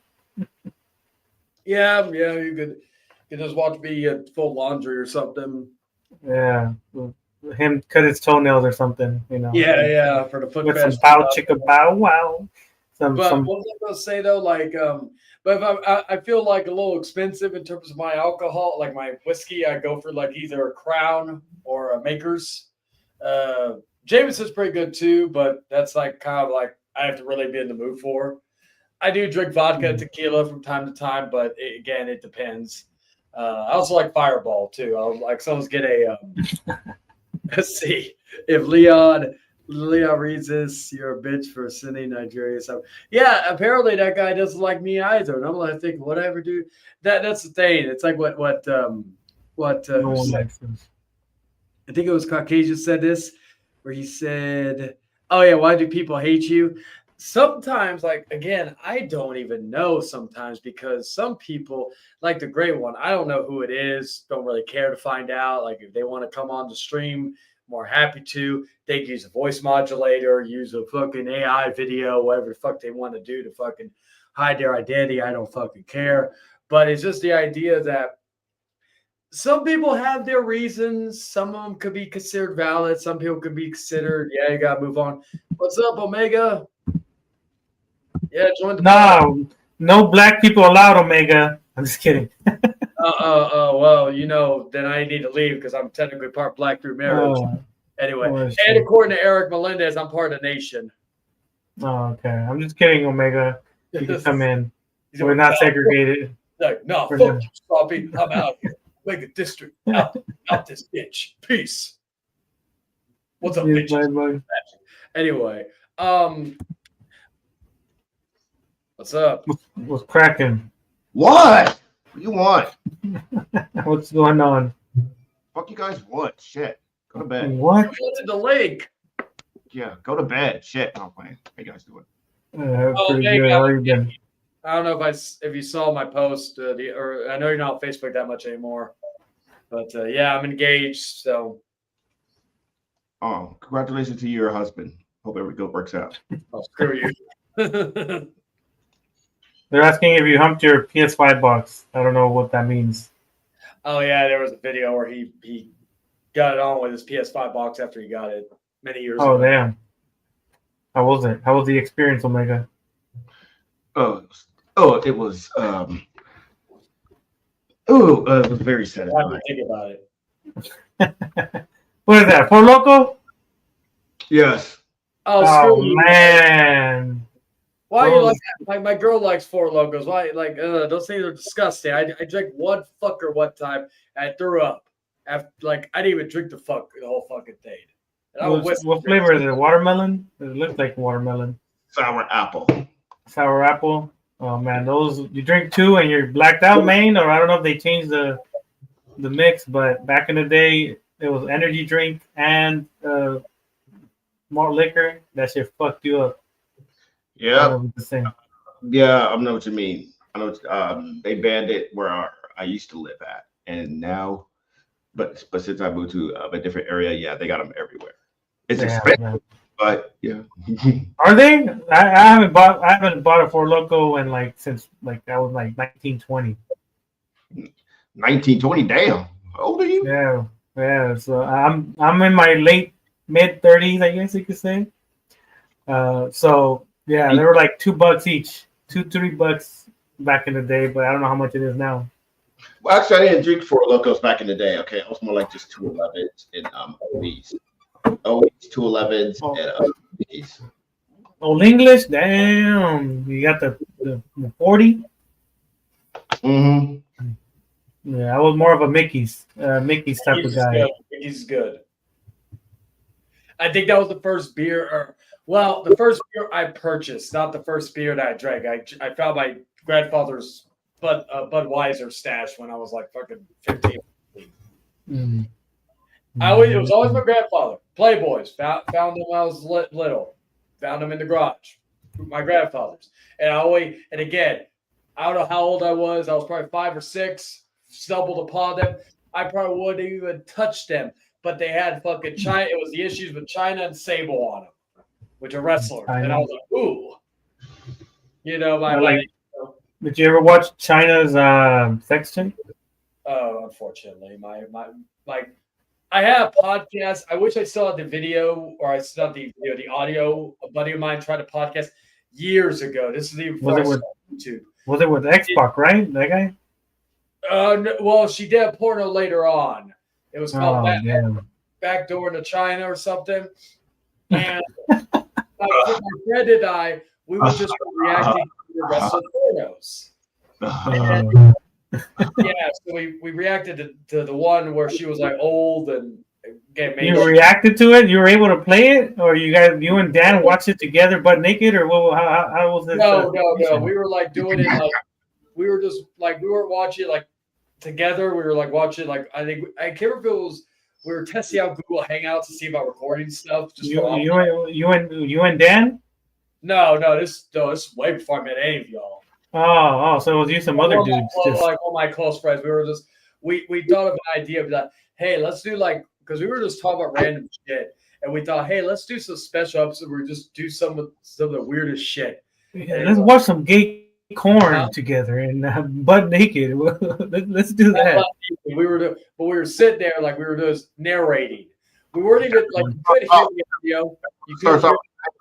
Yeah, you could just watch me full laundry or something. Yeah, him cut his toenails or something, Yeah, for the foot with some fetish bow stuff. chicka bow wow. But Some what was I going to say though? Like, but if I feel like a little expensive in terms of my alcohol, like my whiskey, I go for like either a Crown or a Maker's. Jameson's pretty good too, but that's like kind of like I have to really be in the mood for. I do drink vodka and tequila from time to time, but again, it depends. I also like Fireball too. I'll like someone's get a. Let's see if Leon reads this. You're a bitch for sending Nigeria. So yeah, apparently that guy doesn't like me either. And I'm like thinking, whatever, dude. That's the thing. It's like what no one likes this. I think it was Caucasian said this, where he said, "Oh yeah, why do people hate you?" Sometimes, like again, I don't even know sometimes because some people, like the great one, I don't know who it is, don't really care to find out. Like if they want to come on the stream, more happy to. They can use a voice modulator, use a fucking AI video, whatever the fuck they want to do to fucking hide their identity. I don't fucking care. But it's just the idea that some people have their reasons. Some of them could be considered valid. Some people could be considered, yeah, you gotta move on. What's up, Omega? Yeah, join the No black people allowed, Omega. I'm just kidding. Well, then I need to leave because I'm technically part black through marriage. Anyway, and according to Eric Melendez, I'm part of the nation. Oh, okay. I'm just kidding, Omega. You can come in. We're not segregated. Like, no, fuck you, Sloppy. I'm out here. Make a district. Out this bitch. Peace. What's up, bitch? Anyway, what's up? What's cracking? What? What do you want? What's going on? Fuck you guys want? Shit. Go to bed. What? Go to the lake. Yeah, go to bed. Shit. I'm playing. How you guys doing? Pretty good. How you been? I don't know if you saw my post, or I know you're not on Facebook that much anymore, but yeah, I'm engaged. So, oh, congratulations to your husband. Hope everything works out. Oh, screw you. They're asking if you humped your PS5 box. I don't know what that means. Oh yeah, there was a video where he got it on with his PS5 box after he got it many years ago. Oh damn! How was it? How was the experience, Omega? It was it was very satisfying. Think about it. What is that? Four Loco? Yes. Oh, Oh screw you. man. Why are you Those- like that? My girl likes Four Locos. Why? Like, those things are disgusting. I drank one fucker one time and I threw up. After, like, I didn't even drink the whole fucking thing. And I'm a whiskey What drinker. flavor is it? Watermelon? It looks like watermelon. Sour apple. Sour apple. Oh man, those you drink two and you're blacked out, man. Or I don't know if they changed the mix, but back in the day it was energy drink and malt liquor. That shit fucked you up. I Yeah. don't know if it's the same. Yeah, I know what you mean. I know they banned it where I used to live at, and now, but since I moved to a different area, yeah, they got them everywhere. It's Yeah, expensive, man. but yeah. Are they? I haven't bought a Four Loco in like since like that was like 1920. 1920, damn. How old are you? Yeah, yeah. So I'm in my late mid 30s, I guess you could say. So yeah, they were like $2 each, $2-3 back in the day, but I don't know how much it is now. Well, actually, I didn't drink Four Locos back in the day. Okay, I was more like just 211s and OEs, 211s Oh. and Dickies. Old English, damn. You got the 40. Mm-hmm. Yeah, I was more of a Mickey's type of guy. He's good. I think that was the first beer, the first beer I purchased, not the first beer that I drank. I found my grandfather's Budweiser stash when I was like fucking 15. Mm. It was always my grandfather. Playboys. Found them when I was little. Found them in the garage. My grandfather's. And again, I don't know how old I was. I was probably 5 or 6. Stumbled upon them. I probably wouldn't even touch them. But they had fucking China. It was the issues with China and Sable on them, which are wrestlers. And I was like, ooh. You know, Did you ever watch China's sex change? Oh, unfortunately, I have a podcast. I wish I still had the video, or I still had the audio. A buddy of mine tried a podcast years ago. This is the YouTube. Was it with Xbox, right? That guy? No, well, she did a porno later on. It was called Backdoor into China or something. And my friend and I, we were just reacting to the rest of the pornos. Yeah, so we reacted to the one where she was like old and you reacted to it. You were able to play it, or you and Dan watched it together, butt naked, or what? How was it? No. We were like doing it like we were just like we weren't watching it like together. We were like watching like I can't remember if it was we were testing out Google Hangouts to see about recording stuff. Just you and Dan? No, this is way before I met any of y'all. Oh, so it was you some other dudes. Like all my close friends. We were just we thought of an idea of that. Hey, let's do like because we were just talking about random shit, and we thought, hey, let's do some special episodes where we just do some of the weirdest shit. Yeah, let's watch some gay corn together and butt naked. Let's do that. We were sitting there like we were just narrating. We weren't even like you could hear the video.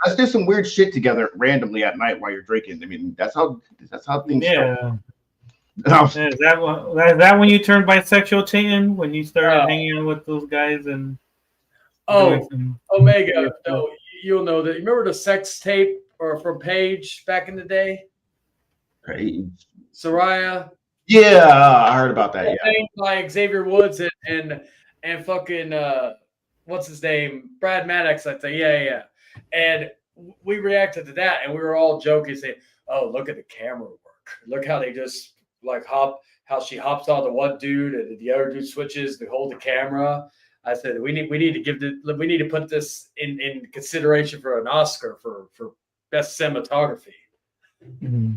Let's do some weird shit together randomly at night while you're drinking. I mean, that's how things start. Is that when you turned bisexual, Chayton? When you started hanging with those guys and Omega? No, you'll know that. You remember the sex tape or from Paige back in the day? Paige. Soraya. Yeah, I heard about that. Yeah, by Xavier Woods and fucking what's his name? Brad Maddox. I think. Yeah. And we reacted to that, and we were all joking, saying, "Oh, look at the camera work! Look how they just like how she hops on the one dude, and the other dude switches to hold the camera." I said, "We need to put this in consideration for an Oscar for best cinematography." Mm-hmm.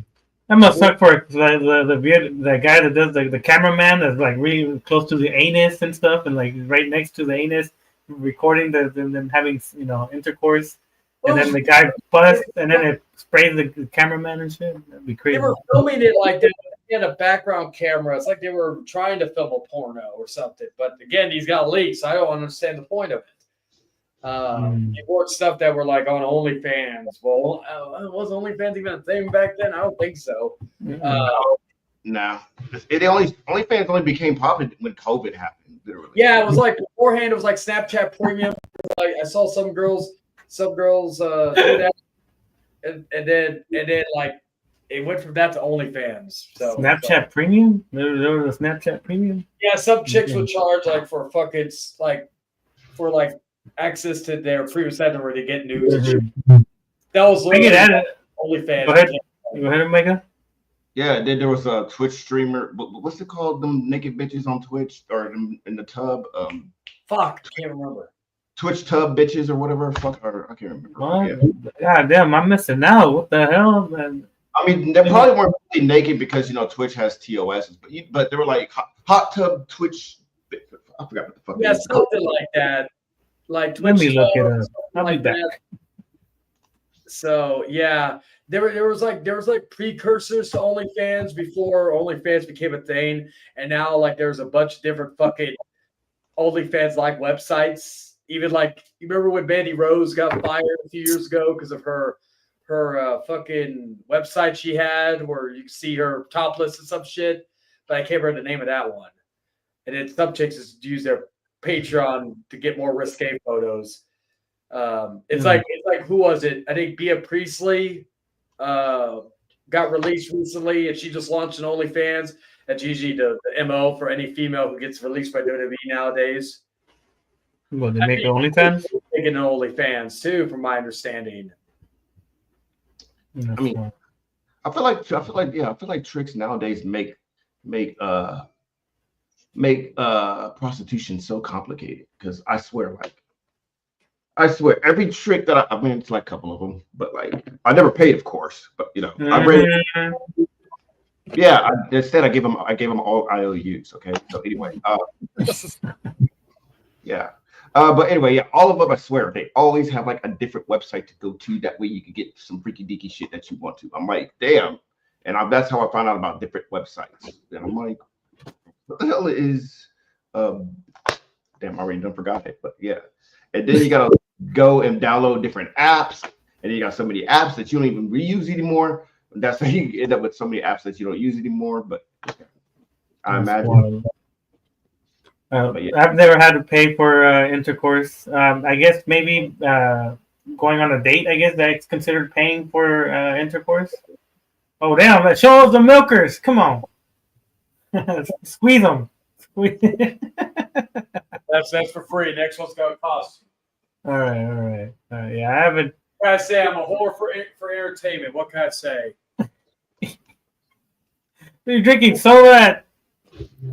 That must suck for the guy that does the cameraman that's like really close to the anus and stuff, and like right next to the anus, recording them having intercourse. And then the guy busts, and then it sprays the cameraman and shit. That'd be crazy. They were filming it like they had a background camera. It's like they were trying to film a porno or something. But again, he's got leaks. I don't understand the point of it. He bought stuff that were like on OnlyFans. Well, was OnlyFans even a thing back then? I don't think so. No, Nah, OnlyFans only became popular when COVID happened. Literally. Yeah, it was like beforehand. It was like Snapchat Premium. Like I saw some girls do that, and then like it went from that to OnlyFans. So Snapchat Premium? There was a Snapchat Premium? yeah, some chicks would charge like for fucking for access to their premium center where they get news. And shit. That was I get at it. OnlyFans. Go ahead, Omega. Yeah, then there was a Twitch streamer. What's it called? Them naked bitches on Twitch or in the tub. Fuck, can't remember. Twitch tub bitches or whatever. Fuck, or I can't remember. What? Yeah. God damn, I'm missing out. What the hell, man? I mean, they probably weren't really naked because Twitch has TOSs, but they were like hot tub Twitch. I forgot what the fuck. Yeah, something like that. Like Twitch. Let me look it up. I'll be back. That. So yeah, there was precursors to OnlyFans before OnlyFans became a thing, and now like there's a bunch of different fucking OnlyFans like websites. Even like you remember when Mandy Rose got fired a few years ago because of her fucking website she had where you can see her topless and some shit, but I can't remember the name of that one. And then some chicks just use their Patreon to get more risque photos. It's like who was it? I think Bea Priestley got released recently, and she just launched an OnlyFans. That's usually the MO for any female who gets released by WWE nowadays. Well, they make OnlyFans? Making an OnlyFans too, from my understanding. I mean, I feel like tricks nowadays make prostitution so complicated because I swear every trick that I mean it's like a couple of them, but like I never paid, of course, but I read. Yeah, instead I gave them all IOUs. Okay, so anyway, yeah. But anyway, yeah, all of them, I swear, they always have like a different website to go to. That way you can get some freaky deaky shit that you want to. I'm like, damn. And that's how I found out about different websites. And I'm like, what the hell is, damn, I already done forgot it, but yeah. And then you got to go and download different apps. And then you got so many apps that you don't even reuse anymore. That's how you end up with so many apps that you don't use anymore. But I imagine. Yeah. I've never had to pay for intercourse. I guess maybe going on a date, I guess that's considered paying for intercourse. Oh, damn. Show us the milkers. Come on. Squeeze them. That's for free. Next one's going to cost. All right. Yeah, I haven't. What can I say? I'm a whore for entertainment. What can I say? You're drinking soda at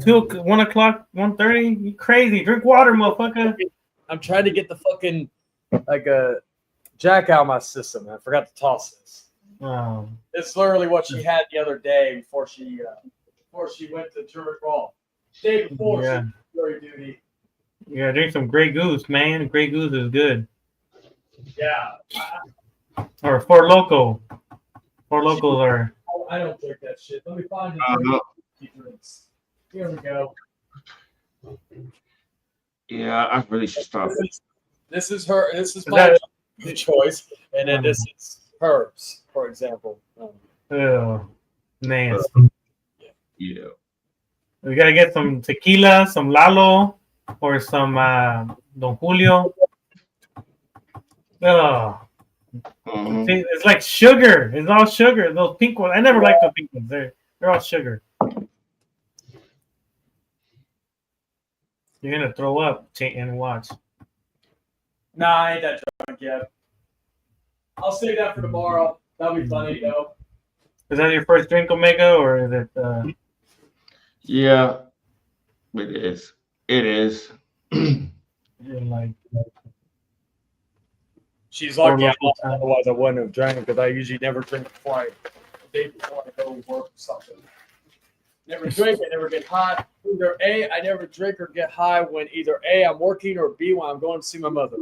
1 o'clock, 1:30? You crazy. Drink water, motherfucker. I'm trying to get the fucking jack out of my system. I forgot to toss this. Oh. It's literally what she had the other day before she went to church. Well, day before she did jury duty. Yeah, drink some Grey Goose, man. Grey Goose is good. Yeah. Or Four Loko. Four Lokos are. I don't drink that shit. Let me find the drinks. Here we go. Yeah, I really should stop. This is my choice, and then this is hers, for example. Oh, man. Yeah. We gotta get some tequila, some Lalo, or some Don Julio. Oh. Mm-hmm. It's like sugar. It's all sugar. Those pink ones. I never liked the pink ones. They're all sugar. You're gonna throw up and watch. Nah, I ain't that drunk yet. I'll save that for tomorrow. That'll be funny, though. Is that your first drink, Omega, or is it? Yeah, it is. It is. Like. She's lucky. Otherwise, I wouldn't have drank because I usually never drink the day before I go to work or something. Never drink. I never get hot. Either A, I never drink or get high when either A, I'm working, or B, when I'm going to see my mother.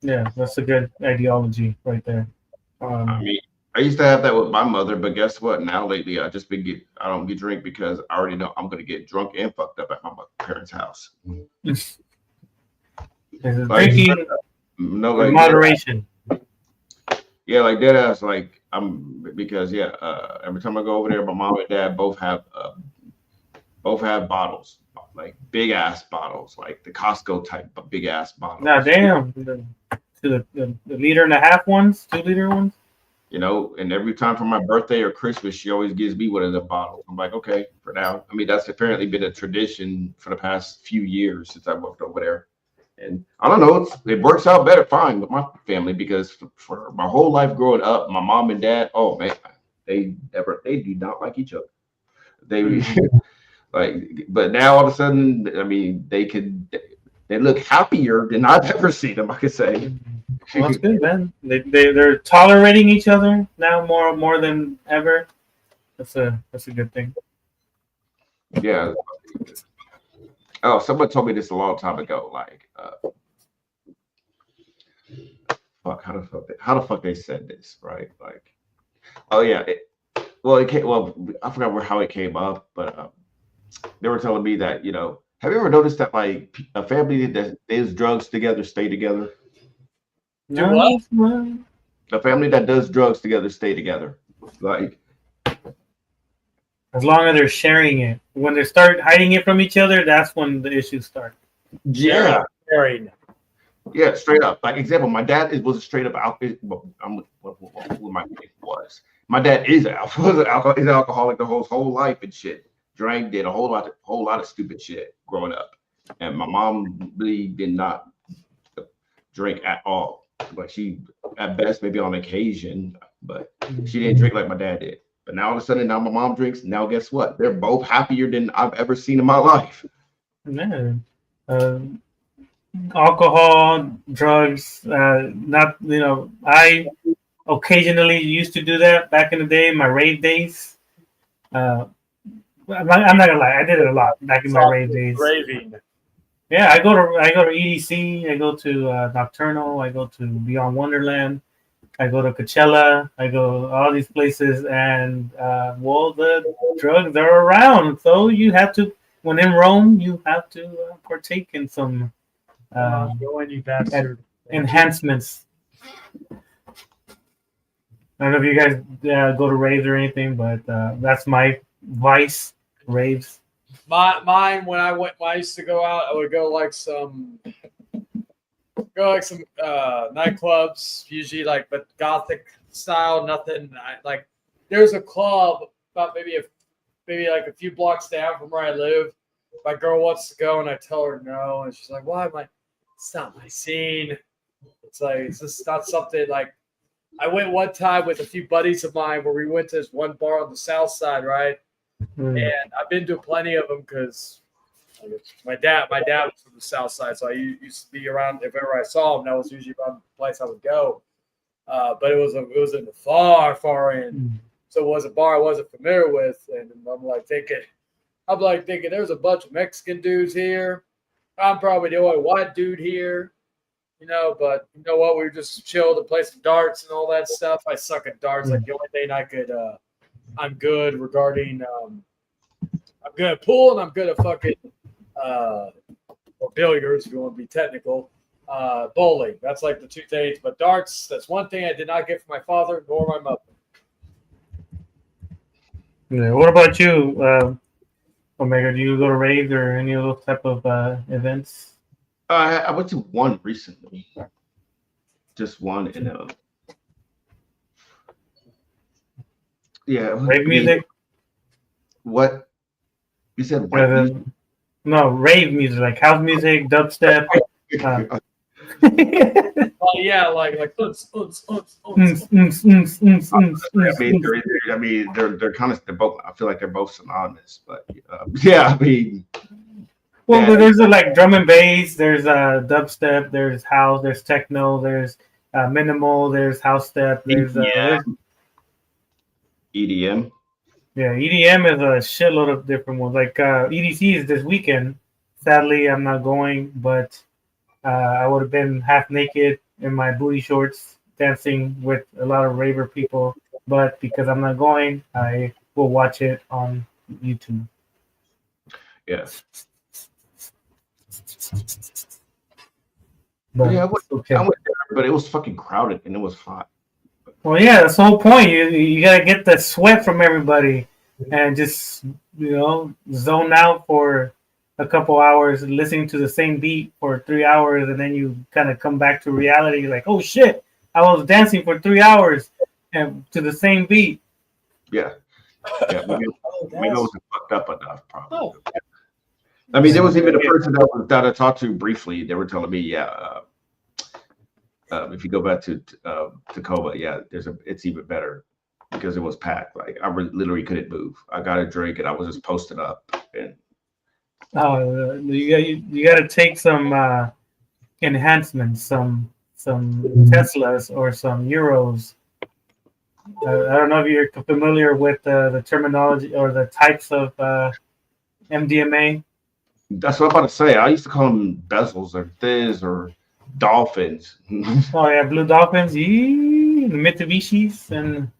Yeah, that's a good ideology right there. I mean, I used to have that with my mother, but guess what? Now lately, I don't get drink because I already know I'm gonna get drunk and fucked up at my parents' house. Drinking, no, like moderation. Yeah, like that ass. Like because every time I go over there, my mom and dad both have bottles, like big ass bottles, like the Costco type, but big ass bottles. Nah, damn. The liter and a half ones, 2 liter ones. You know, and every time for my birthday or Christmas, she always gives me one of the bottles. I'm like, okay, for now. I mean, that's apparently been a tradition for the past few years since I worked over there. And I don't know, it works out better fine with my family because for my whole life growing up, my mom and dad, oh man, they do not like each other. They like, but now all of a sudden, I mean, they look happier than I've ever seen them, I could say. Well, that's good, man. They're tolerating each other now more than ever. That's a good thing. Yeah. Oh, someone told me this a long time ago. Like, fuck, how the fuck they said this, right? Like, oh yeah, I forgot how it came up, but they were telling me that, you know, have you ever noticed that like a family that does drugs together stay together? Do what? A family that does drugs together stay together. Like, as long as they're sharing it. When they start hiding it from each other, that's when the issues start. yeah, Sharing. yeah, straight up. Like example, my dad was a straight up alcoholic. Who my name was. My dad is an alcoholic the whole life and shit. Drank, did a whole lot of stupid shit growing up, and my mom really did not drink at all. Like she, at best, maybe on occasion, but she didn't drink like my dad did. But now all of a sudden, now my mom drinks. Now guess what? They're both happier than I've ever seen in my life. Man, alcohol, drugs. Not I occasionally used to do that back in the day, my rave days. I'm not gonna lie, I did it a lot back in my rave days. Raving. Yeah, I go to EDC, I go to Nocturnal, I go to Beyond Wonderland, I go to Coachella, I go all these places, and well, the drugs are around, so you have to. When in Rome, you have to partake in some You bastard. enhancements. I don't know if you guys go to raves or anything, but that's my vice, raves. Mine when I used to go out, I would go like some nightclubs, usually like but gothic style, nothing like there's a club about maybe like a few blocks down from where I live. My girl wants to go and I tell her no, and she's like, why? I'm like, it's not my scene. It's like it's just not something like I went one time with a few buddies of mine where we went to this one bar on the south side, right? And I've been to plenty of them because my dad was from the south side, so I used to be around. If ever I saw him, that was usually around the place I would go. But it was in the far end, so it was a bar I wasn't familiar with, and I'm like thinking, there's a bunch of Mexican dudes here. I'm probably the only white dude here, you know. But you know what? We were just chilled and play some darts and all that stuff. I suck at darts. Like the only thing I could. I'm good regarding I'm good at pool and I'm good at fucking or billiards if you want to be technical. Bowling. That's like the two things. But darts, that's one thing I did not get from my father nor my mother. Yeah. What about you, Omega? Do you go to raves or any of those type of events? I went to one recently. Just one and yeah. Rave music? What? You said what? Music? No, rave music, like house music, dubstep. Oh yeah, like I mean, they're kind of both. I feel like they're both synonymous, but yeah, I mean. Well, yeah. There's like drum and bass. There's dubstep. There's house. There's techno. There's minimal. There's house step. There's EDM. Yeah, EDM is a shitload of different ones. Like EDC is this weekend. Sadly, I'm not going, but I would have been half naked in my booty shorts dancing with a lot of raver people. But because I'm not going, I will watch it on YouTube. Yeah. But yeah, I went there, but it was fucking crowded and it was hot. Well, yeah, that's the whole point. You gotta get the sweat from everybody, and just zone out for a couple hours, listening to the same beat for 3 hours, and then you kind of come back to reality. Like, oh shit, I was dancing for 3 hours and to the same beat. Yeah, yeah. Maybe Oh, I that's wasn't fucked up enough, probably. oh. I mean, there was even a person that I talked to briefly. They were telling me, if you go back to Tacoma, yeah, it's even better because it was packed. Like literally couldn't move. I got a drink and I was just posted up. And Oh, you got to take some enhancements, some Teslas or some Euros. I don't know if you're familiar with the terminology or the types of MDMA. that's what I'm about to say. I used to call them bezels or thizz or dolphins. Oh yeah, Blue Dolphins, the Mitsubishis, and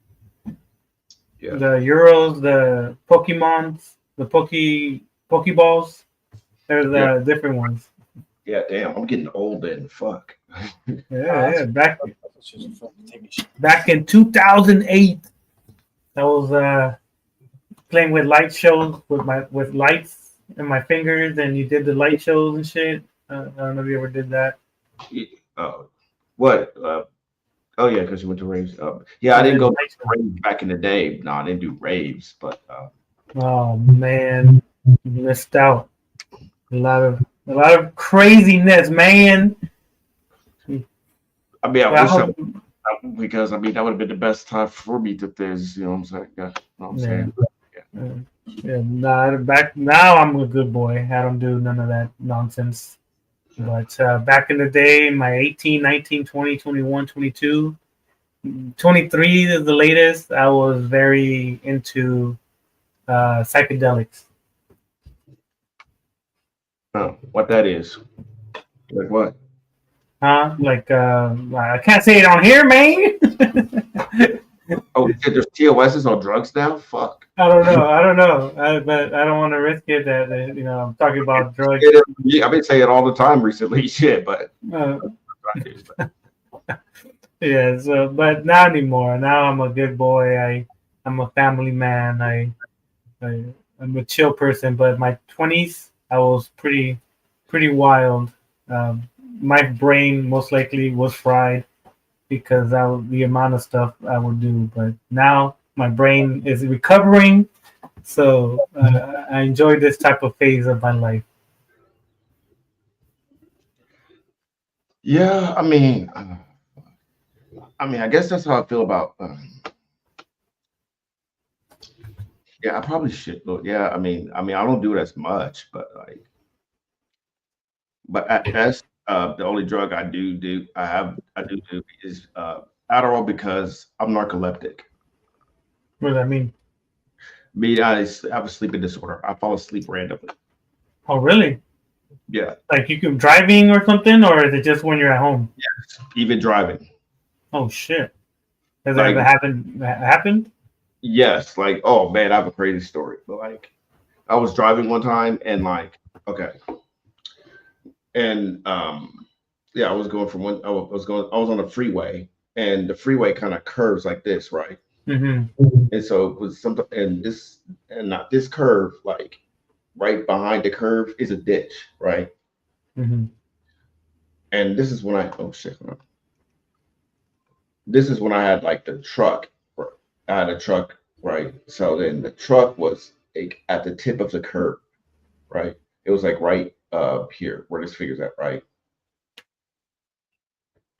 Yeah. the Euros, the Pokemons, the Pokeballs. There's different ones. Yeah, damn, I'm getting old and fuck. Yeah. Back That's just a fucking take a shit. back in 2008, I was playing with light shows with lights in my fingers, and you did the light shows and shit. I don't know if you ever did that. What? Oh yeah, because you went to raves. Yeah, I didn't go to raves back in the day. No, I didn't do raves, but Oh man, you missed out. A lot of craziness, man. I mean, I Yeah, wish because I mean that would have been the best time for me to this. You know what I'm saying? Yeah, you know what I'm saying? back now I'm a good boy. I don't do none of that nonsense. But back in the day, my 18, 19, 20, 21, 22, 23 is the latest. I was very into psychedelics. What that is? Like what? Huh? Like I can't say it on here, man. Oh, shit, there's TOSs on drugs now? Fuck. I don't know. But I don't want to risk it. That I'm talking about drugs. Yeah, I've been saying it all the time recently. Shit, but Yeah. So, but not anymore. Now I'm a good boy. I'm a family man. I'm a chill person. But my 20s, I was pretty wild. My brain most likely was fried because the amount of stuff I would do. But now my brain is recovering, so I enjoy this type of phase of my life. yeah, I mean, I guess that's how I feel about. Yeah, I probably should. Look, yeah, I mean, I don't do it as much, but at best, the only drug I do is Adderall because I'm narcoleptic. What does that mean? I have a sleeping disorder. I fall asleep randomly. Oh, really? Yeah, Like you can driving or something, or is it just when you're at home? even driving. Oh shit! Has Like- that ever happened? Yes, like oh man, I have a crazy story. But like, I was driving one time and like, okay, and yeah, I was going from one. I was on a freeway, and the freeway kind of curves like this, right? Mm-hmm. And so it was something, and not this curve, like right behind the curve is a ditch, right? Mm-hmm. And this is when oh shit, this is when I had like the truck. I had a truck, right? So then the truck was like, at the tip of the curve, right? It was like right here where this figure's at, right?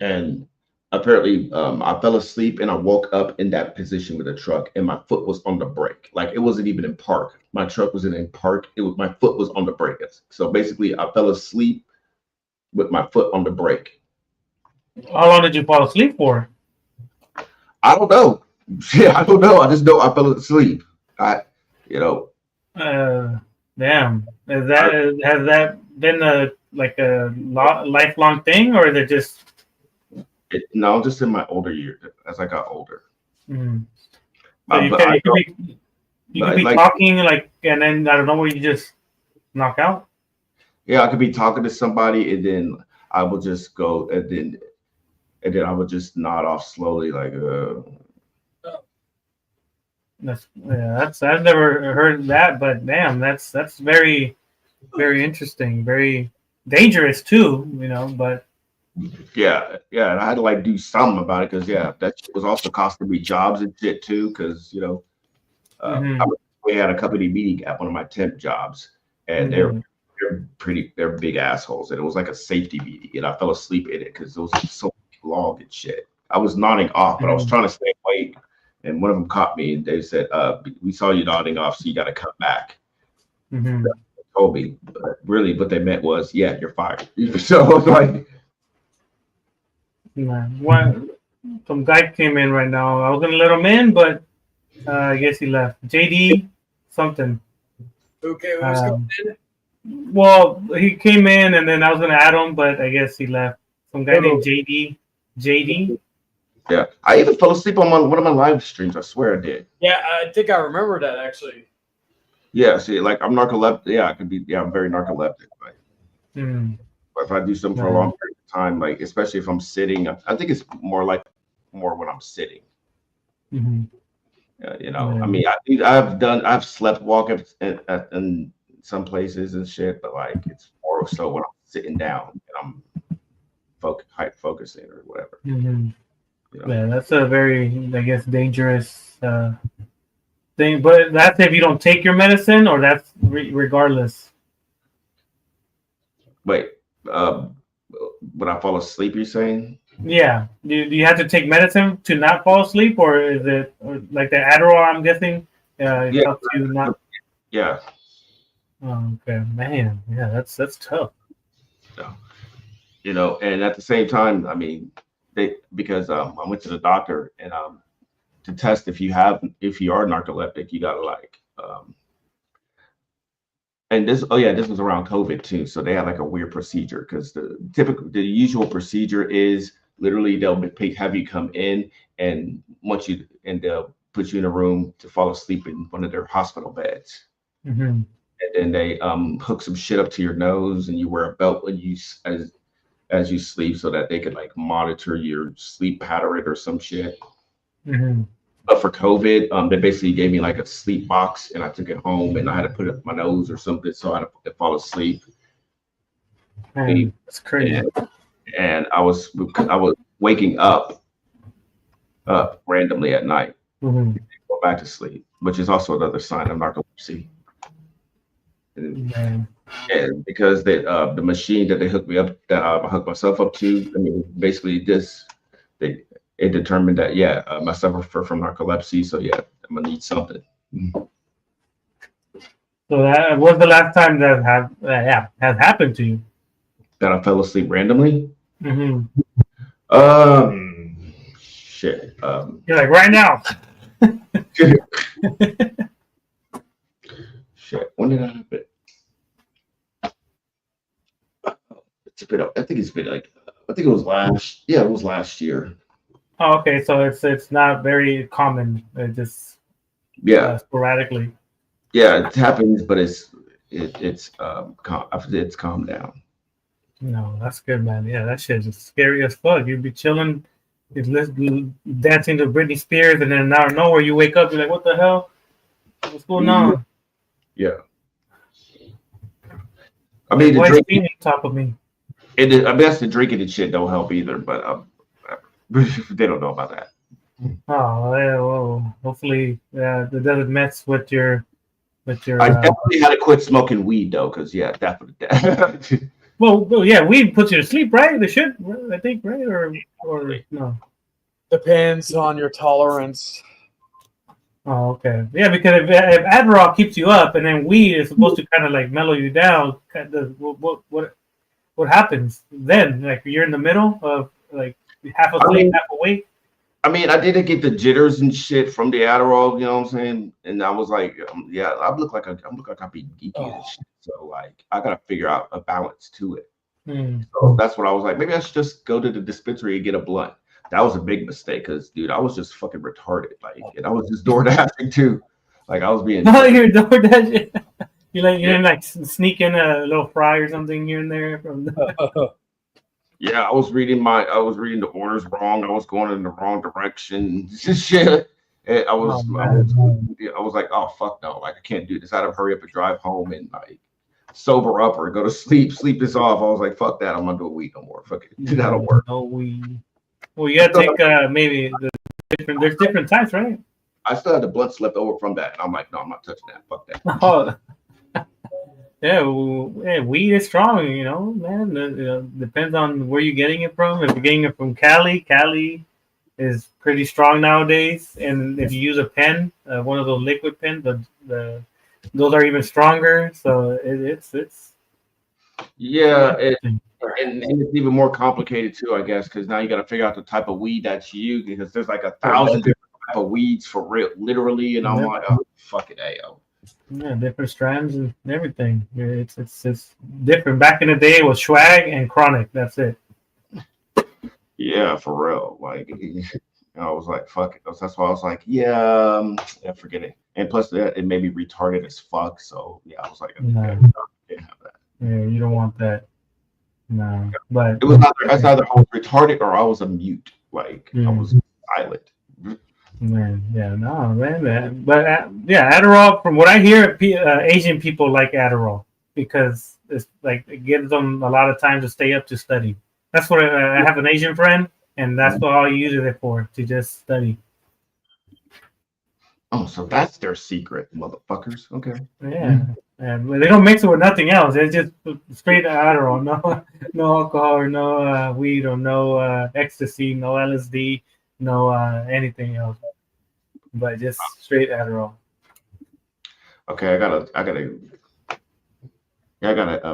And apparently, I fell asleep and I woke up in that position with the truck, and my foot was on the brake. Like it wasn't even in park. My truck wasn't in park. My foot was on the brake. So basically, I fell asleep with my foot on the brake. How long did you fall asleep for? I don't know. Yeah, I don't know. I just know I fell asleep. Damn. Has that been a lifelong thing, or is it just? No, just in my older years as I got older. Mm. So you But I could be like- talking and then I don't know where you just knock out. Yeah, I could be talking to somebody and then I will just go and then and then I would just nod off slowly, like, That's I've never heard that, but damn, that's very very interesting, very dangerous too. But yeah, yeah. And I had to like do something about it because that shit was also costing me jobs and shit too. Because Mhm. we had a company meeting at one of my temp jobs, and Mhm. they're big assholes, and it was like a safety meeting, and I fell asleep in it because it was so long and shit. I was nodding off, but I was Mhm. trying to stay awake, and one of them caught me, and they said, "We saw you nodding off, so you got to come back." Mhm. They told me, but really, what they meant was, "Yeah, you're fired." So I was like, Yeah. What? Some guy came in right now. I was gonna let him in, but I guess he left. JD something. Okay, who's coming Um, in? well, he came in, and then I was gonna add him, but I guess he left. Some guy named Hello. JD. JD. "Yeah." I even fell asleep on one of my live streams. I swear I did. Yeah, I think I remember that actually. Yeah, see, like I'm narcoleptic. Yeah, I could be. Yeah, I'm very narcoleptic. Right? Hmm. But if I do something for a long Man. period of time, like especially if I'm sitting, I think it's more when I'm sitting. Hmm. I Yeah. mean, I've slept walk in some places and shit, but like it's more so when I'm sitting down and I'm focusing or whatever. Hmm. You know, Yeah, that's a very, I guess, dangerous thing. But that's if you don't take your medicine, or that's regardless. wait, um, when I fall asleep, you're saying? Yeah. Do you have to take medicine to not fall asleep, or is it or like the Adderall? I'm guessing it Yeah, helps you not. yeah. Oh, okay, man. Yeah, that's tough. So, and at the same time, I mean, because I went to the doctor and to test if you are narcoleptic, you gotta like and this was around COVID too, so they had like a weird procedure because the usual procedure is literally have you come in and they'll put you in a room to fall asleep in one of their hospital beds, Hmm. and then they hook some shit up to your nose and you wear a belt when as you sleep so that they could like monitor your sleep pattern or some shit. Hmm. But for COVID, they basically gave me like a sleep box, and I took it home, and I had to put it up my nose or something, so I had to fall asleep. Man, that's crazy. And I was waking up randomly at night, Hmm. go back to sleep, which is also another sign of narcolepsy. And, Man. and because the machine that they hooked me up, that I hooked myself up to, I mean, basically they it determined that I suffer from narcolepsy, so I'm gonna need something. So that was the last time that has happened to you. That I fell asleep randomly. Hmm. Shit. You're like right now. Shit. When did that happen? It's been. I think it's been like. I think it was last. Yeah, it was last year. Oh, okay, so it's not very common. Just Yeah, sporadically. yeah, it happens, but it's calmed down. No, that's good, man. Yeah, that shit is scary as fuck. You'd be chilling, dancing to Britney Spears, and then out of nowhere you wake up. You're like, what the hell? What's going Mhm. on? Yeah. I Like, mean, the why is drinking. Steam on top of me? I guess the drinking and shit don't help either, but they don't know about that. Oh, yeah, well, hopefully, it doesn't mess with your I definitely had to quit smoking weed though, because definitely. Well, yeah, weed puts you to sleep, right? They should, I think, right? Or no? Depends on your tolerance. Oh, okay. Yeah, because if Adderall keeps you up, and then weed is supposed to kind of like mellow you down, kind of, what happens then? Like you're in the middle of like half I asleep, mean, half awake. I mean, I didn't get the jitters and shit from the Adderall, you know what I'm saying? And I was like, I look like I'm being geeky and shit. So like, I gotta figure out a balance to it. Hmm. So that's what I was like. Maybe I should just go to the dispensary and get a blunt. That was a big mistake because, dude, I was just fucking retarded. Like, and I was just door dashing too. Like, I was being. No, you're doing that shit. You Yeah. didn't like sneak in a little fry or something here and there from. Yeah, I was reading the orders wrong. I was going in the wrong direction. Shit. And Oh, man. I was like, oh fuck no, like I can't do this. I had to hurry up and drive home and like sober up or go to sleep. Sleep this off. I was like, fuck that. I'm not doing weed no more. Fuck it. That'll work. No weed. Well, you gotta take maybe there's different types, right? I still had the blunt left over from that. And I'm like, no, I'm not touching that. Fuck that. Oh, yeah, weed is strong, man. Depends on where you're getting it from. If you're getting it from Cali is pretty strong nowadays. And if you use a pen, one of those liquid pens, those are even stronger. So it's Yeah, and it's even more complicated too, I guess, because now you got to figure out the type of weed that's used because there's like 1,000 different type of weeds for real, literally. And I'm like, oh, fuck it, ayo. Yeah, different strands and everything. It's different. Back in the day, it was swag and chronic. That's it. Yeah, for real. Like, I was like, fuck it. That's why I was like, yeah, forget it. And plus, that it made me retarded as fuck. So yeah, I was like, No. I can't have that. Yeah, you don't want that. No, but It was either I was retarded or I was a mute. Like I was silent. yeah, no, man. But Adderall. From what I hear, Asian people like Adderall because it's like it gives them a lot of time to stay up to study. That's what I have an Asian friend, and that's what all he uses it for, to just study. Oh, so that's their secret, motherfuckers. Okay. Yeah, and they don't mix it with nothing else. It's just straight Adderall. No alcohol, or no weed, or no ecstasy, no LSD, no anything else. But just straight Adderall. Okay, I gotta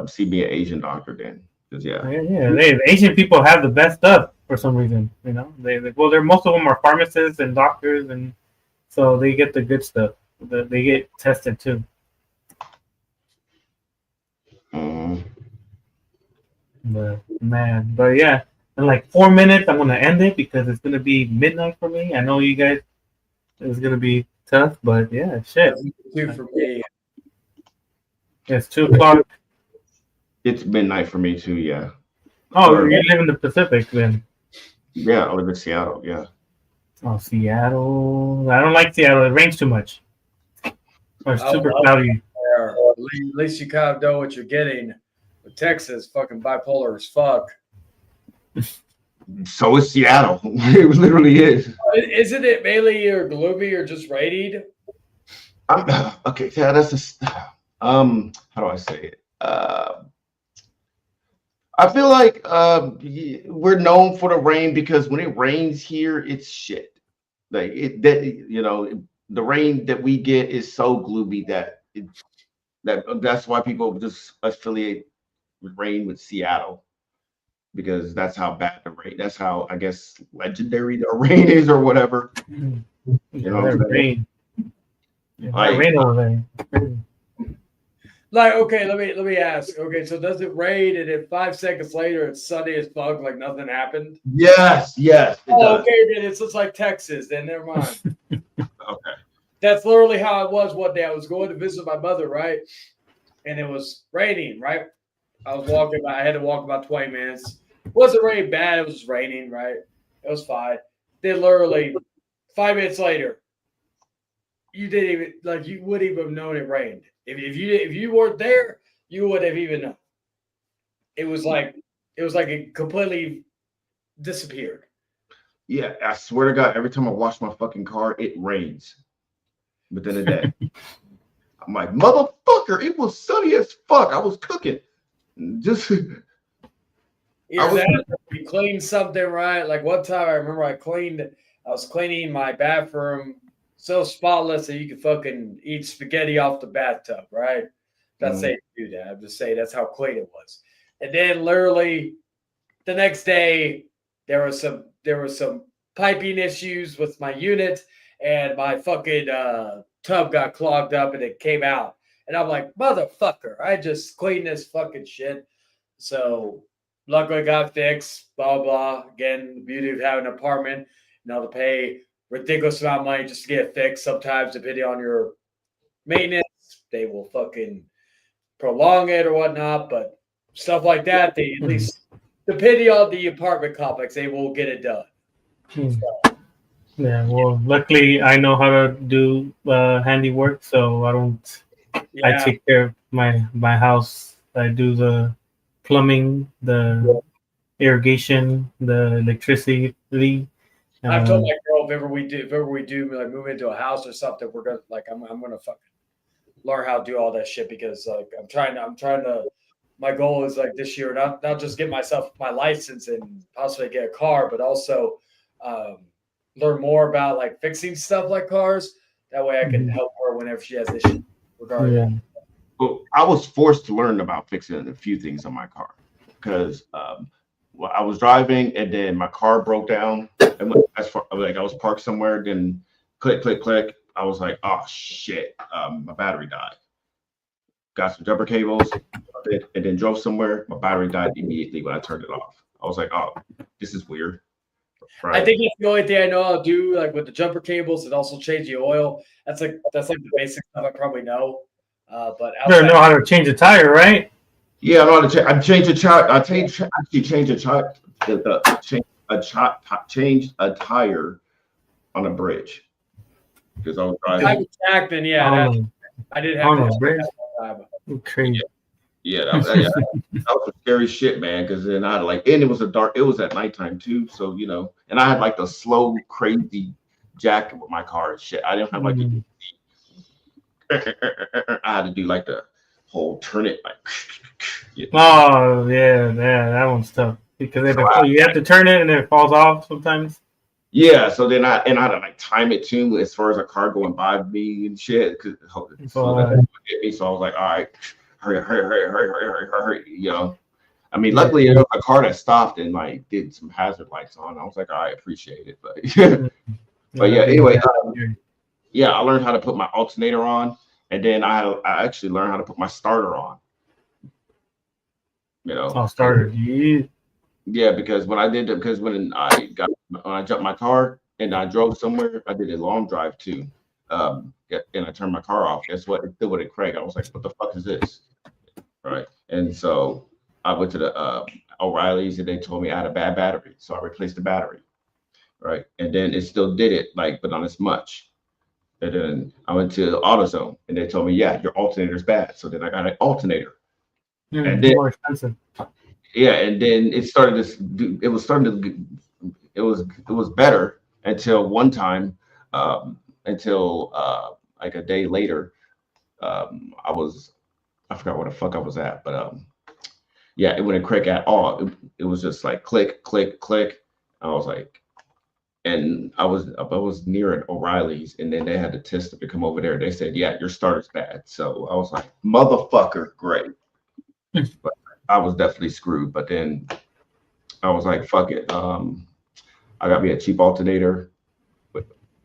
see me an Asian doctor then, because yeah. The Asian people have the best stuff for some reason. They're most of them are pharmacists and doctors, and so they get the good stuff. They get tested too. But yeah, in like 4 minutes, I'm gonna end it because it's gonna be midnight for me. I know you guys, it's gonna be tough, but yeah, shit. 2 for me. It's 2:00. It's midnight for me too. Yeah. Oh, you live in the Pacific then? Yeah, I live in Seattle. Yeah. Oh, Seattle. I don't like Seattle. It rains too much. Or it's super cloudy. At least you kind of know what you're getting. But Texas, fucking bipolar as fuck. So is Seattle. It literally is. Isn't it mainly or gloomy or just rainy? Okay, yeah, that's just how do I say it? I feel like we're known for the rain because when it rains here, it's shit. Like the rain that we get is so gloomy that's why people just affiliate rain with Seattle, because that's how bad the rain. That's how, I guess, legendary the rain is or whatever. Rain. Rain over there. Like, okay, let me ask. Okay, so does it rain and then 5 seconds later it's sunny as fuck, like nothing happened? Yes. Okay, then it's just like Texas. Then never mind. Okay. That's literally how it was one day. I was going to visit my mother, right? And it was raining, right? I had to walk about 20 minutes. It wasn't raining bad, it was just raining, right? It was fine. Then literally 5 minutes later, you wouldn't even have known it rained. If you weren't there, you would have even known. It was like it completely disappeared. Yeah, I swear to God, every time I wash my fucking car, it rains within a day. I'm like, motherfucker, it was sunny as fuck. I was cooking. Just you cleaned something, right? Like one time I remember I was cleaning my bathroom so spotless that you could fucking eat spaghetti off the bathtub, right? Not saying you do that. I'm just saying that's how clean it was. And then literally the next day there was some piping issues with my unit, and my fucking tub got clogged up and it came out. And I'm like, motherfucker, I just cleaned this fucking shit. So luckily got fixed, blah, blah. Again, the beauty of having an apartment, to pay ridiculous amount of money just to get it fixed. Sometimes, depending on your maintenance, they will fucking prolong it or whatnot. But stuff like that, they at least depending on the apartment complex, they will get it done. Hmm. Yeah, well, luckily I know how to do handiwork, so I don't. I Yeah, take care of my house. I do the plumbing, the irrigation, the electricity. I've told my girl if ever we do like move into a house or something, we're gonna like I'm gonna fucking learn how to do all that shit because like I'm trying to. My goal is like this year not just get myself my license and possibly get a car, but also learn more about like fixing stuff like cars. That way I can help her whenever she has issues regarding Yeah. Well, I was forced to learn about fixing a few things on my car because well, I was driving and then my car broke down. And as far like I was parked somewhere, then click, click, click. I was like, oh shit, my battery died. Got some jumper cables, and then drove somewhere. My battery died immediately when I turned it off. I was like, oh, this is weird. I think that's the only thing I know how to do, like with the jumper cables and also change the oil. That's like the basic stuff I probably know. But You better know how to change a tire, right? Yeah, I know how to change. I changed a tire. Changed a tire on a bridge because I was driving. Then yeah, I did have a bridge. Crazy. Yeah, that was some scary shit, man. Because then I had and it was at nighttime too. So and I had like the slow, crazy jacket with my car and shit. I didn't have like I had to do like the whole turn it like. Oh yeah, that one's tough because you have to turn it and it falls off sometimes. Yeah, so then I had to like time it too as far as a car going by me and shit. So that hit me. So I was like, all right, hurry. I mean, luckily it was a car that stopped and like did some hazard lights on. I was like, all right, appreciate it. But yeah, anyway, I learned how to put my alternator on, and then I actually learned how to put my starter on. Starter. Yeah, because when I jumped my car and I drove somewhere, I did a long drive too. And I turned my car off. Guess what? It still wouldn't crank. I was like, what the fuck is this? Right. And so I went to the O'Reilly's and they told me I had a bad battery. So I replaced the battery. Right. And then it still did it, but not as much. And then I went to AutoZone and they told me, yeah, your alternator's bad. So then I got an alternator. And then more expensive. Yeah, and then it was better until one time, like a day later, I forgot where the fuck I was at, but it wouldn't crank at all. It was just like click, click, click. I was like, and I was near an O'Reilly's, and then they had the tester to come over there. They said, yeah, your starter's bad. So I was like, motherfucker, great. But I was definitely screwed. But then I was like, fuck it. I got me a cheap alternator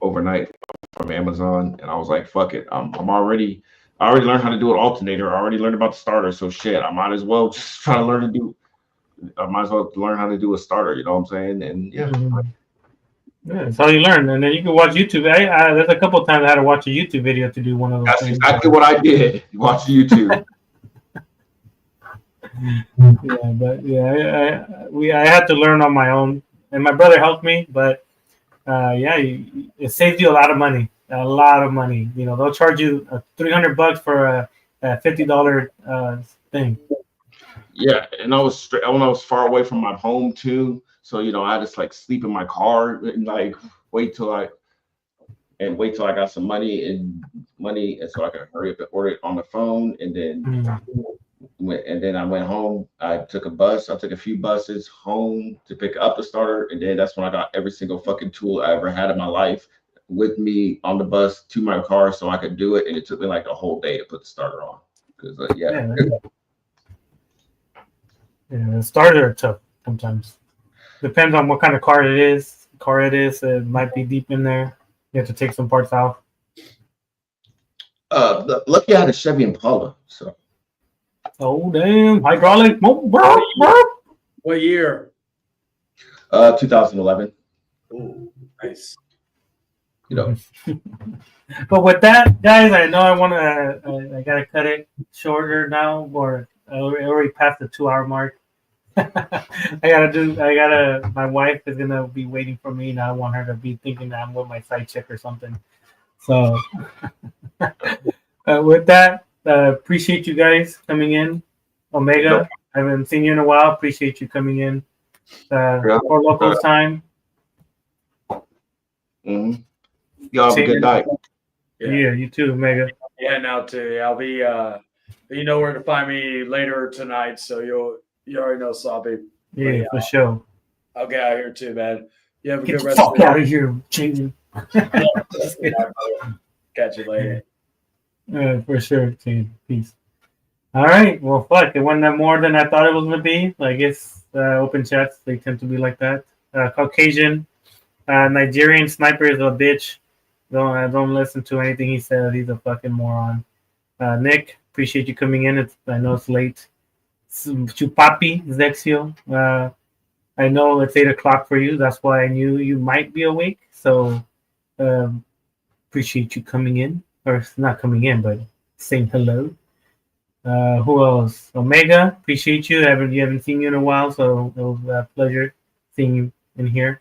overnight from Amazon, and I was like, fuck it. I already learned how to do an alternator. I already learned about the starter. So shit, I might as well just try to learn how to do a starter. You know what I'm saying? And yeah. Yeah, that's how you learn, and then you can watch YouTube. There's a couple of times I had to watch a YouTube video to do one of those. That's things. exactly what I did. Watch YouTube. I had to learn on my own, and my brother helped me. But it saves you a lot of money. They'll charge you $300 for a $50 thing. Yeah, and I was far away from my home too. So I just like sleep in my car and like wait till I got some money, and so I could hurry up and order it on the phone. And then I went home. I took a bus. I took a few buses home to pick up the starter, and then that's when I got every single fucking tool I ever had in my life with me on the bus to my car, so I could do it. And it took me like a whole day to put the starter on. Because the starters are tough sometimes. Depends on what kind of car it is. It might be deep in there. You have to take some parts out. Lucky I had a Chevy Impala. So. Oh damn! Hydraulic. What year? 2011. Ooh, nice. But with that, guys, I know I gotta cut it shorter now, or I already passed the 2 hour mark. My wife is gonna be waiting for me, and I want her to be thinking that I'm with my side chick or something. So, with that, appreciate you guys coming in. Omega, Nope. I haven't seen you in a while. Appreciate you coming in. Yeah. For locals time. Mm-hmm. Y'all have a good night. Yeah, you too, Omega. Yeah, now too. Yeah, I'll be you know where to find me later tonight, so you already know, Sabi. Yeah, for sure. I'll get out of here too, man. You have a Get good the rest fuck of the out of here, Jaden. Catch you later. For sure, Jaden. Peace. All right. Well, fuck. It wasn't more than I thought it was gonna be. I guess open chats they tend to be like that. Caucasian, Nigerian sniper is a bitch. Don't listen to anything he says. He's a fucking moron. Nick, appreciate you coming in. I know it's late. Chupapi Zexio. I know it's 8 o'clock for you. That's why I knew you might be awake. So appreciate you coming in, or not coming in, but saying hello. Who else? Omega, appreciate you. You haven't seen you in a while, so it was a pleasure seeing you in here.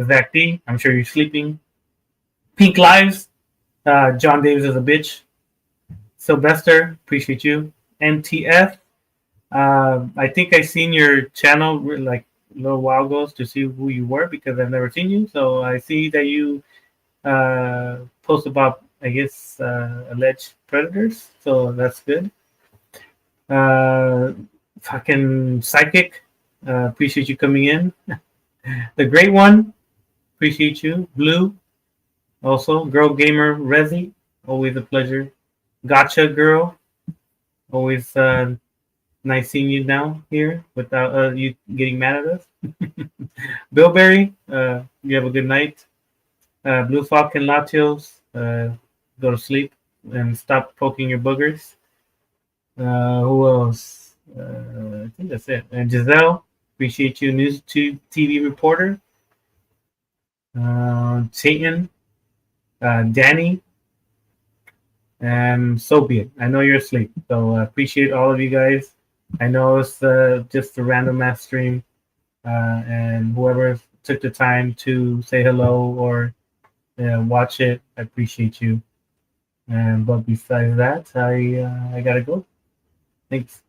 Zach D, I'm sure you're sleeping. Pink Lives, John Davis is a bitch. Sylvester, appreciate you. MTF, I think I seen your channel like a little while ago to see who you were because I've never seen you. So I see that you post about, I guess, alleged predators. So that's good. Fucking Psychic, appreciate you coming in. The Great One, appreciate you. Blue, also. Girl Gamer Rezi, always a pleasure. Gotcha Girl, always nice seeing you now here without you getting mad at us. Billberry, you have a good night. Blue Falcon Latios, go to sleep and stop poking your boogers. Who else? I think that's it. And Giselle, appreciate you. News TV reporter. Satan, Danny, and so be it. I know you're asleep, so appreciate all of you guys. I know it's just a random ass stream, and whoever took the time to say hello or watch it, I appreciate you. And but besides that, I gotta go. Thanks.